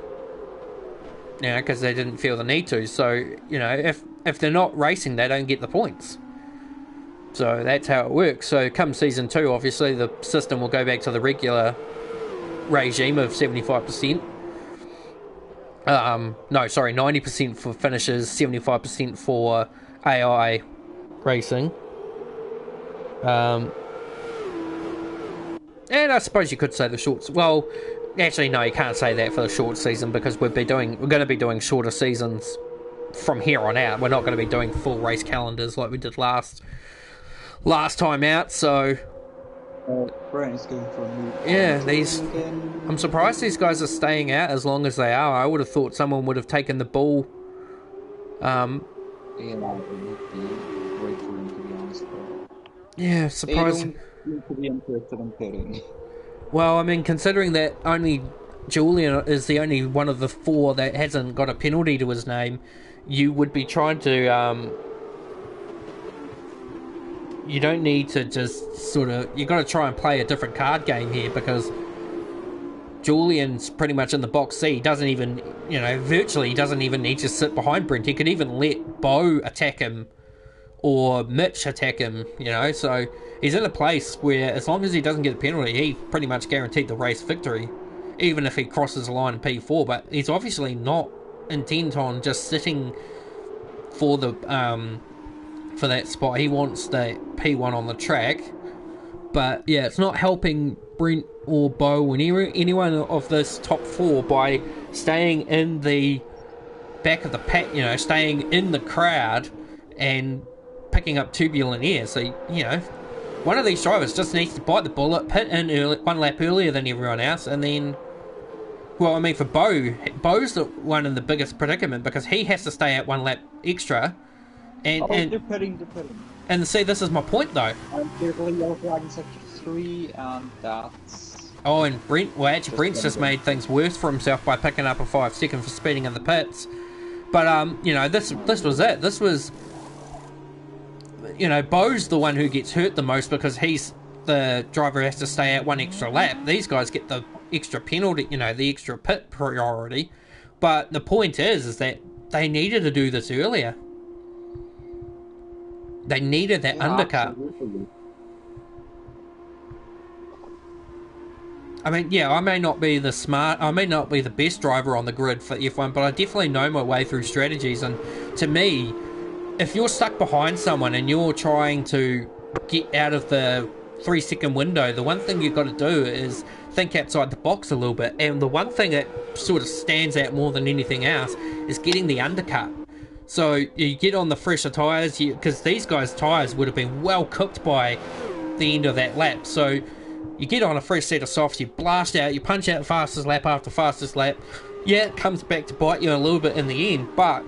you know, because they didn't feel the need to. So, you know, if they're not racing, they don't get the points. So that's how it works. So come season 2, obviously the system will go back to the regular regime of 75%. No, sorry, 90% for finishes, 75% for AI racing. And I suppose you could say the shorts. Well, actually, no, you can't say that for the short season, because we're going to be doing shorter seasons from here on out. We're not going to be doing full race calendars like we did last time out. So Brent's going for a new I'm surprised these guys are staying out as long as they are. I would have thought someone would have taken the bull. Yeah, it would be great for him, to be honest. Yeah, surprising. They don't seem to be interested in pitting. Well, I mean, considering that only Julian is the only one of the 4 that hasn't got a penalty to his name, you would be trying to, you don't need to just sort of, you got to try and play a different card game here, because Julian's pretty much in the box C. He doesn't even, you know, virtually he doesn't even need to sit behind Brent. He could even let Bo attack him or Mitch attack him, you know, so he's in a place where as long as he doesn't get a penalty, he pretty much guaranteed the race victory, even if he crosses the line in P4. But he's obviously not intent on just sitting for the for that spot. He wants the P1 on the track. But yeah, it's not helping Brent or Bo or anyone of this top 4 by staying in the back of the pack, you know, staying in the crowd and picking up turbulent air. So, you know, one of these drivers just needs to bite the bullet, pit in early, 1 lap earlier than everyone else, and then, well, I mean, for Bo's the one in the biggest predicament, because he has to stay at 1 lap extra. And they're pitting. And see, this is my point, though. And there's a yellow flag in sector 3, and that's Oh, and Brent, well, actually, Brent's just made things worse for himself by picking up a 5 second for speeding in the pits. But, you know, this was it. This was, you know, Bo's the one who gets hurt the most because the driver has to stay out one extra lap. These guys get the extra penalty, you know, the extra pit priority. But the point is that they needed to do this earlier. They needed that undercut. Absolutely. I mean, yeah, I may not be the best driver on the grid for F1, but I definitely know my way through strategies. And to me, if you're stuck behind someone and you're trying to get out of the 3 second window, the one thing you've got to do is think outside the box a little bit. And the one thing that sort of stands out more than anything else is getting the undercut. So you get on the fresher tyres, because these guys' tyres would have been well cooked by the end of that lap. So you get on a fresh set of softs, you blast out, you punch out fastest lap after fastest lap. Yeah, it comes back to bite you a little bit in the end, but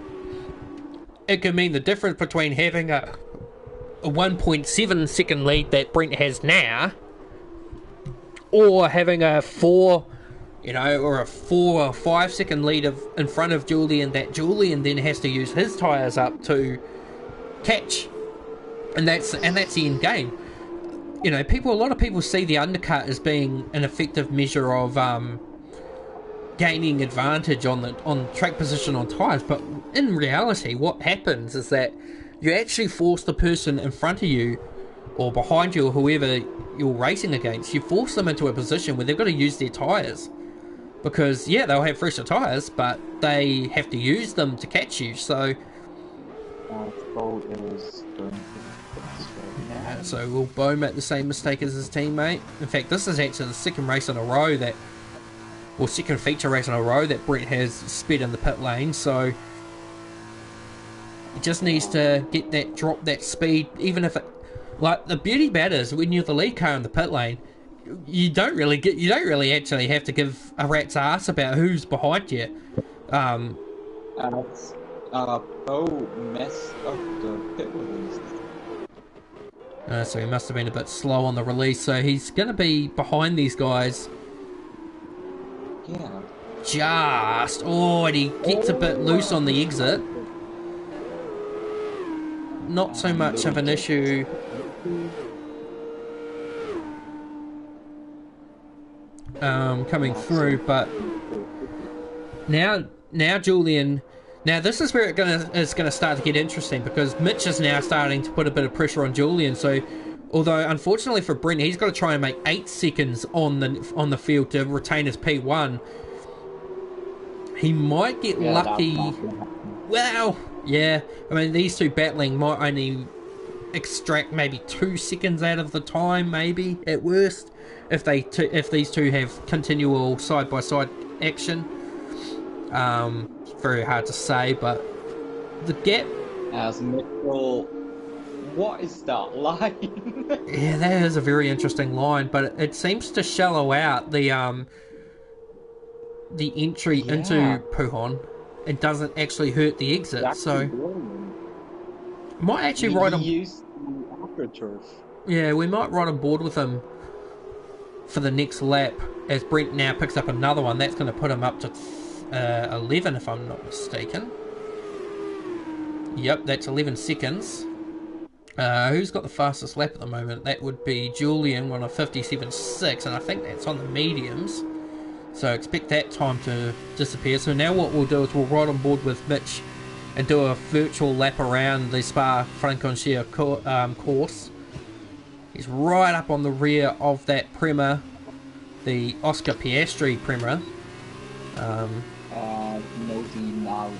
it can mean the difference between having a 1.7 second lead that Brent has now, or having a 4 or 5 second lead in front of Julian that Julian then has to use his tyres up to catch. And that's the end game. You know, a lot of people see the undercut as being an effective measure of gaining advantage on track position on tyres, but in reality what happens is that you actually force the person in front of you or behind you or whoever you're racing against, you force them into a position where they've got to use their tyres, because yeah, they'll have fresher tyres, but they have to use them to catch you. So so will Bo make the same mistake as his teammate? In fact, this is actually the second feature race in a row that Brent has sped in the pit lane, so he just needs to drop that speed, even if it, like, the beauty about it is when you're the lead car in the pit lane, you don't really actually have to give a rat's ass about who's behind you. Bo messed up the pit release. So he must have been a bit slow on the release, so he's going to be behind these guys. Yeah. And he gets a bit loose on the exit. Not so much of an issue. Coming through, but now Julian. Now this is where it's gonna start to get interesting, because Mitch is now starting to put a bit of pressure on Julian. So, although unfortunately for Brent, he's got to try and make 8 seconds on the field to retain his P1. He might get lucky. Well, yeah. I mean, these two battling might only extract maybe 2 seconds out of the time, maybe at worst, if these two have continual side by side action. It's very hard to say, but the gap. As Mitchell, what is that line? Yeah, that is a very interesting line, but it seems to shallow out the entry into Pujon. It doesn't actually hurt the exit, so might actually ride on. Use the AstroTurf. Yeah, we might ride on board with him for the next lap, as Brent now picks up another one. That's going to put him up to 11, if I'm not mistaken. Yep, that's 11 seconds. Who's got the fastest lap at the moment? That would be Julian on a 57.6, and I think that's on the mediums. So expect that time to disappear. So now what we'll do is we'll ride on board with Mitch and do a virtual lap around the Spa-Francorchamps course. He's right up on the rear of that Prema, the Oscar Piastri Prema. Maybe now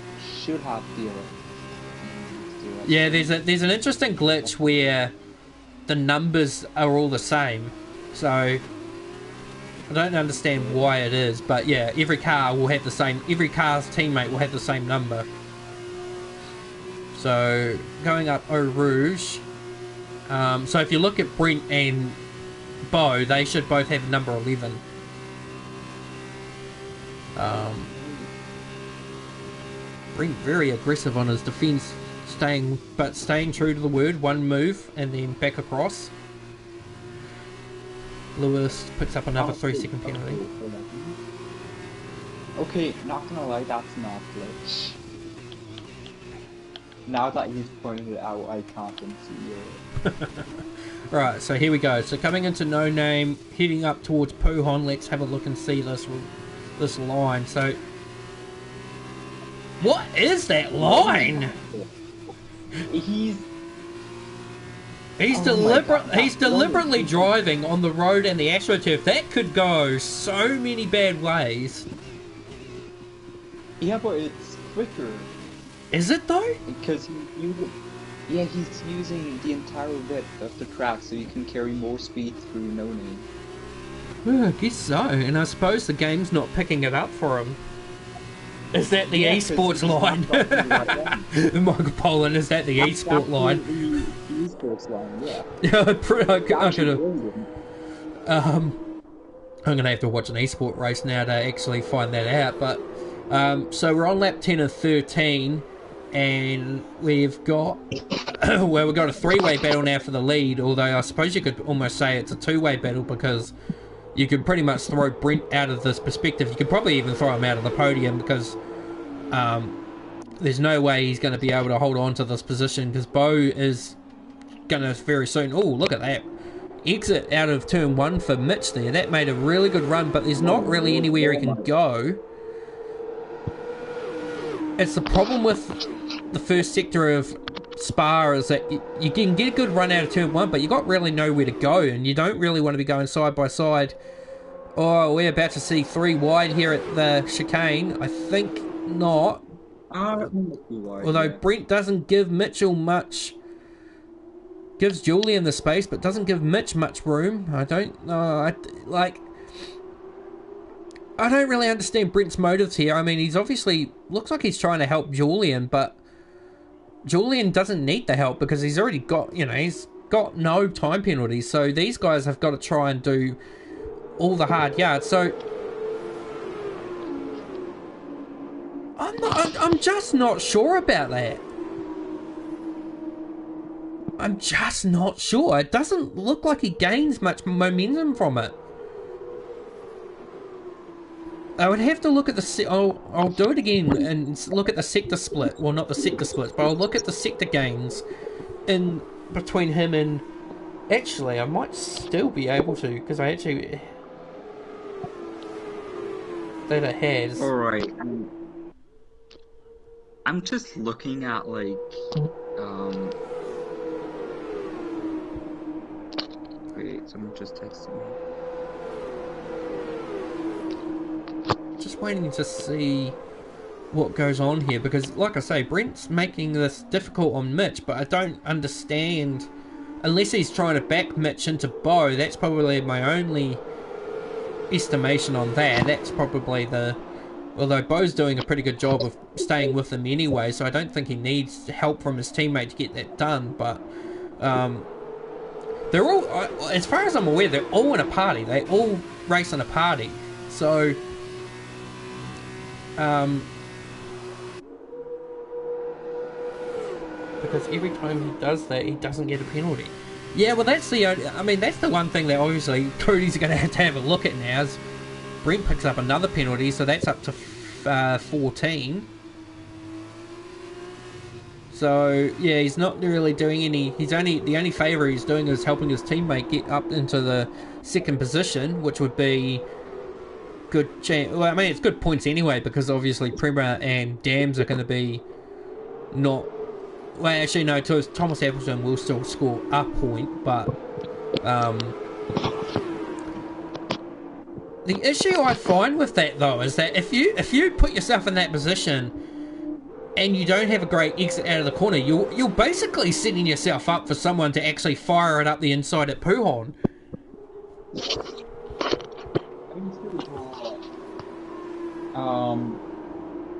should have the. Yeah, there's an interesting glitch where the numbers are all the same. So I don't understand why it is, but yeah, every car's teammate will have the same number. So going up Eau Rouge. So if you look at Brent and Bo, they should both have number 11. Brent very aggressive on his defence, staying true to the word. One move and then back across. Lewis picks up another 3-second penalty. Okay, not gonna lie, that's not glitch. Now that he's pointed it out, I can't unsee it. Right, so here we go. So coming into No Name, heading up towards Puhon. Let's have a look and see this line. So, what is that line? He's deliberately driving on the road and the AstroTurf. That could go so many bad ways. Yeah, but it's quicker. Is it though? Because he's using the entire width of the track, so you can carry more speed through No Name. Well, I guess so, and I suppose the game's not picking it up for him. Is that the esports line? Michael Pollan, is that the esport line? The esports line, yeah. I could have. I'm gonna have to watch an esport race now to actually find that out. But so we're on lap 10 of 13, and we've got well, we've got a 3-way battle now for the lead. Although I suppose you could almost say it's a 2-way battle because you could pretty much throw Brent out of this perspective. You could probably even throw him out of the podium because there's no way he's going to be able to hold on to this position because Bo is going to very soon... Oh, look at that. Exit out of turn 1 for Mitch there. That made a really good run, but there's not really anywhere he can go. It's the problem with the first sector of Spa is that you can get a good run out of turn 1, but you got really nowhere to go, and you don't really want to be going side by side. Oh, we're about to see 3 wide here at the chicane. I think not. Although Brent doesn't give Mitchell much. Gives Julian the space, but doesn't give Mitch much room. I don't know. I don't really understand Brent's motives here. I mean, he's obviously looks like he's trying to help Julian, but Julian doesn't need the help because he's already got, he's got no time penalties. So these guys have got to try and do all the hard yards. So I'm just not sure about that. I'm just not sure. It doesn't look like he gains much momentum from it. I would have to look at the... I'll do it again and look at the sector split. Well, not the sector splits, but I'll look at the sector gains in between him and... Actually, I might still be able to, because I actually... That it has. Alright. I'm just looking at, like... Wait, someone just texted me. Just waiting to see what goes on here because, like I say, Brent's making this difficult on Mitch, but I don't understand unless he's trying to back Mitch into Bo. That's probably my only estimation on that. That's probably the... Although Bo's doing a pretty good job of staying with him anyway, so I don't think he needs help from his teammate to get that done, but they're all, as far as I'm aware, they're all in a party. They all race in a party, so because every time he does that, he doesn't get a penalty. Yeah, well, that's the only, I mean, that's the one thing that obviously Cody's going to have a look at now. Is Brent picks up another penalty, so that's up to 14. So yeah, he's not really doing any. The only favour he's doing is helping his teammate get up into the second position, which would be good chance. Well, I mean, it's good points anyway because obviously Prema and Dams are going to be not. Well, actually, no. Thomas Appleton will still score a point, but the issue I find with that though is that if you put yourself in that position and you don't have a great exit out of the corner, you're basically setting yourself up for someone to actually fire it up the inside at Puhon.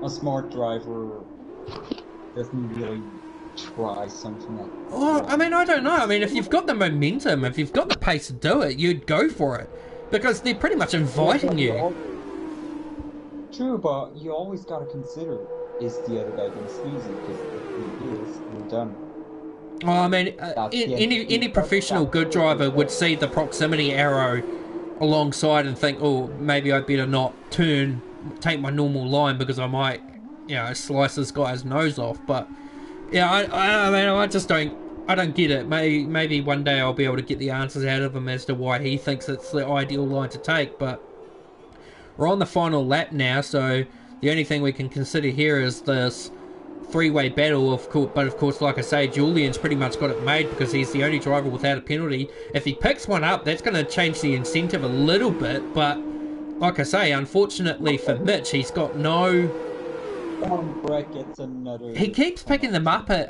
A smart driver doesn't really try something like that. Well, I mean, I don't know. I mean, if you've got the momentum, if you've got the pace to do it, you'd go for it. Because they're pretty much inviting you. True, but you always gotta consider, is the other guy gonna squeeze it? Because if he is, you're done. Well, I mean, any professional good driver would see the proximity arrow alongside and think, oh, maybe I better not take my normal line because I might, slice this guy's nose off. But yeah, I mean, I don't get it. Maybe one day I'll be able to get the answers out of him as to why he thinks it's the ideal line to take. But we're on the final lap now, so the only thing we can consider here is this three-way battle, of course. But of course, like I say, Julian's pretty much got it made because he's the only driver without a penalty. If he picks one up, that's going to change the incentive a little bit. But like I say, unfortunately for Mitch, he's got no... Brett gets another... He keeps picking them up at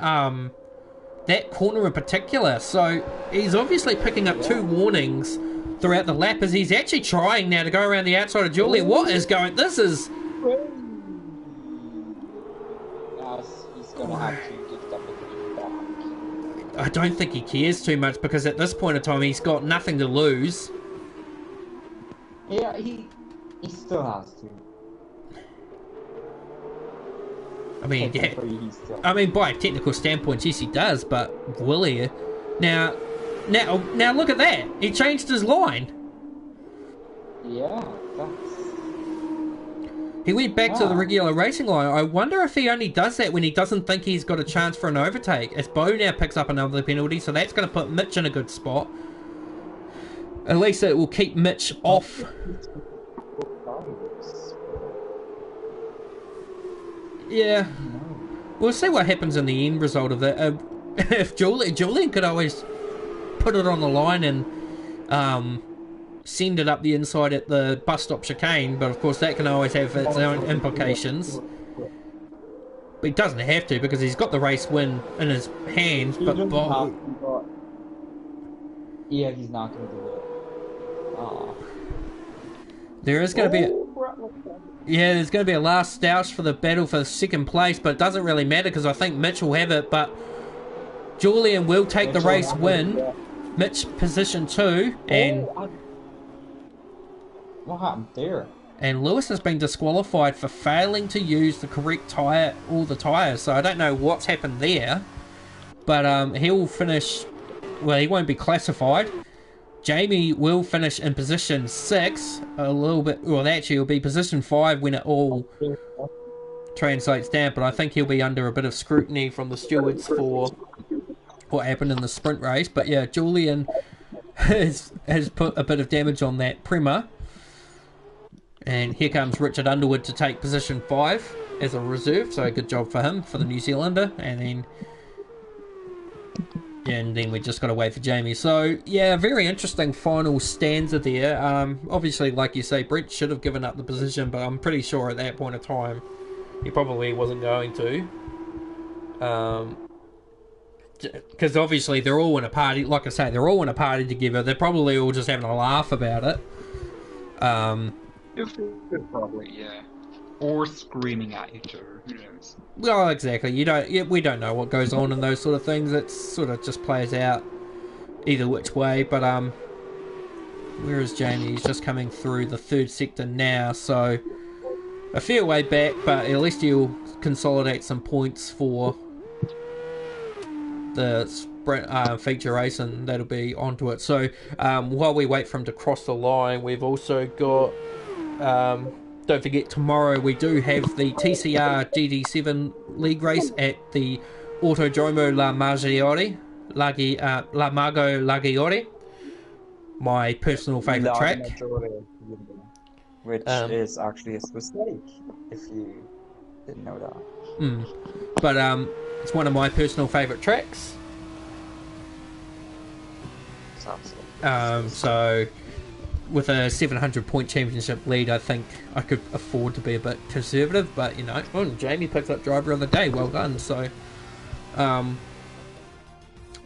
that corner in particular, so he's obviously picking up 2 warnings throughout the lap as he's actually trying now to go around the outside of Julian. What is going... This is... He's gonna have to give that back. I don't think he cares too much because at this point in time he's got nothing to lose. Yeah, he still has to. I mean, by a technical standpoint, yes, he does. But will he? Now, look at that. He changed his line. Yeah, he went back to the regular racing line. I wonder if he only does that when he doesn't think he's got a chance for an overtake. As Bo now picks up another penalty, so that's going to put Mitch in a good spot. At least it will keep Mitch off. Yeah, we'll see what happens in the end result of that. If Julian could always put it on the line and send it up the inside at the bus stop chicane, but of course that can always have its own implications. But he doesn't have to because he's got the race win in his hands. But yeah, he's not going to do it. There is going to be there's going to be a last stoush for the battle for second place, but it doesn't really matter because I think Mitch will have it, but Julian will take the race win. Mitch position 2, and what happened there? And Lewis has been disqualified for failing to use the correct tyre, all the tyres, so I don't know what's happened there, but he'll finish, well, he won't be classified. Jamie will finish in position 6, a little bit, well actually he'll be position 5 when it all translates down, but I think he'll be under a bit of scrutiny from the stewards for what happened in the sprint race. But yeah, Julian has put a bit of damage on that Prema. And here comes Richard Underwood to take position 5 as a reserve, so good job for him, for the New Zealander. And then we just got to wait for Jamie. So, yeah, very interesting final stanza there. Obviously, like you say, Brett should have given up the position, but I'm pretty sure at that point of time he probably wasn't going to. Because obviously they're all in a party. Like I say, they're all in a party together. They're probably all just having a laugh about it. Probably, yeah. Or screaming at each other. Who knows? Well, exactly. We don't know what goes on in those sort of things. It sort of just plays out either which way. But where is Jamie? He's just coming through the 3rd sector now, so a fair way back. But at least he'll consolidate some points for the sprint feature race, and that'll be onto it. So while we wait for him to cross the line, we've also got. Don't forget, tomorrow we do have the TCR GD7 league race at the Autodromo La Margiore, La Mago Laghiore, my personal favourite track. Which is actually a Swiss league, if you didn't know that. But it's one of my personal favourite tracks. So with a 700-point championship lead, I think I could afford to be a bit conservative, but Jamie picked up driver of the day, well done. So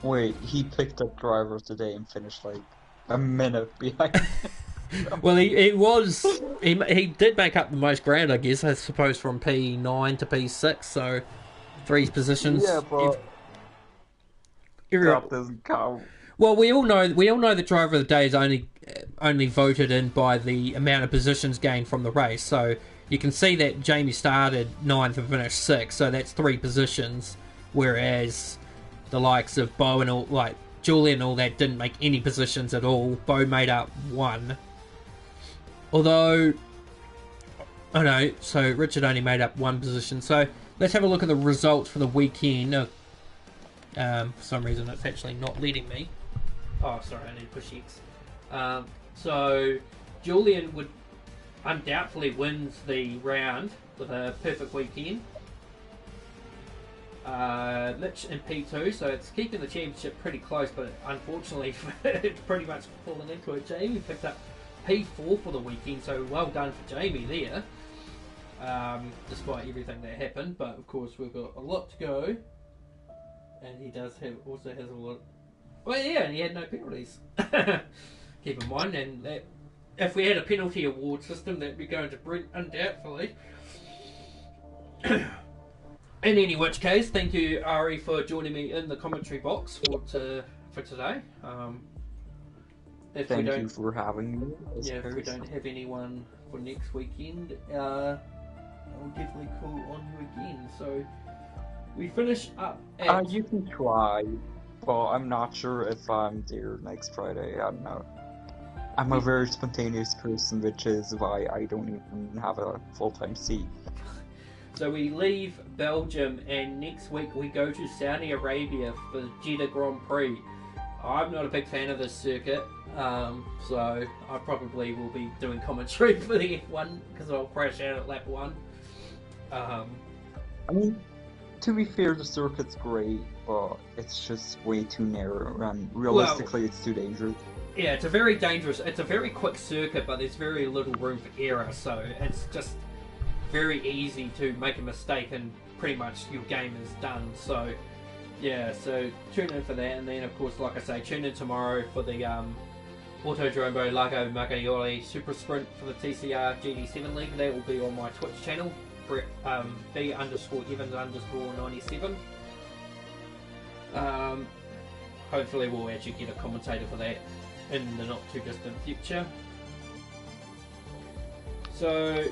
wait, he picked up driver of the day and finished like a minute behind. Well, he did make up the most ground, I guess, I suppose, from P9 to P6, so 3 positions. Yeah, but that doesn't count. Well, we all know the driver of the day is only voted in by the amount of positions gained from the race. So you can see that Jamie started 9th and finished 6th, so that's 3 positions. Whereas the likes of Bo and all, like Julian and all that, didn't make any positions at all. Bo made up 1, Although, oh no, so Richard only made up one position. So let's have a look at the results for the weekend. For some reason, it's actually not letting me. Oh, sorry, I need to push X. So Julian would undoubtedly wins the round with a perfect weekend. Lich in P2, so it's keeping the championship pretty close, but unfortunately it's pretty much fallen into it. Jamie picked up P4 for the weekend, so well done for Jamie there, despite everything that happened. But of course we've got a lot to go, and he also has a lot. Well, yeah, and he had no penalties. Keep in mind, and that if we had a penalty award system, that'd be going to Brent undoubtedly. In any which case, thank you, Ari, for joining me in the commentary box for today. Thank you for having me. Yeah, if we don't have anyone for next weekend, I'll definitely call on you again. So we finish up at... You can try, but I'm not sure if I'm there next Friday. I don't know. I'm a very spontaneous person, which is why I don't even have a full-time seat. So we leave Belgium, and next week we go to Saudi Arabia for the Jeddah Grand Prix. I'm not a big fan of this circuit, so I probably will be doing commentary for the F1 because I'll crash out at lap 1. I mean, to be fair, the circuit's great, but it's just way too narrow, and realistically it's too dangerous. Yeah, it's a very quick circuit, but there's very little room for error, so it's just very easy to make a mistake and pretty much your game is done. So yeah, so tune in for that, and then of course, like I say, tune in tomorrow for the Autodromo Lago Maggiore Super Sprint for the TCR GD7 League. That will be on my Twitch channel, B_Evans_97. Hopefully we'll actually get a commentator for that in the not too distant future. So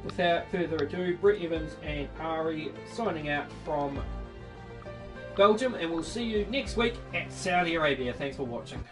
without further ado, Brett Evans and Ari signing out from Belgium, and we'll see you next week at Saudi Arabia. Thanks for watching.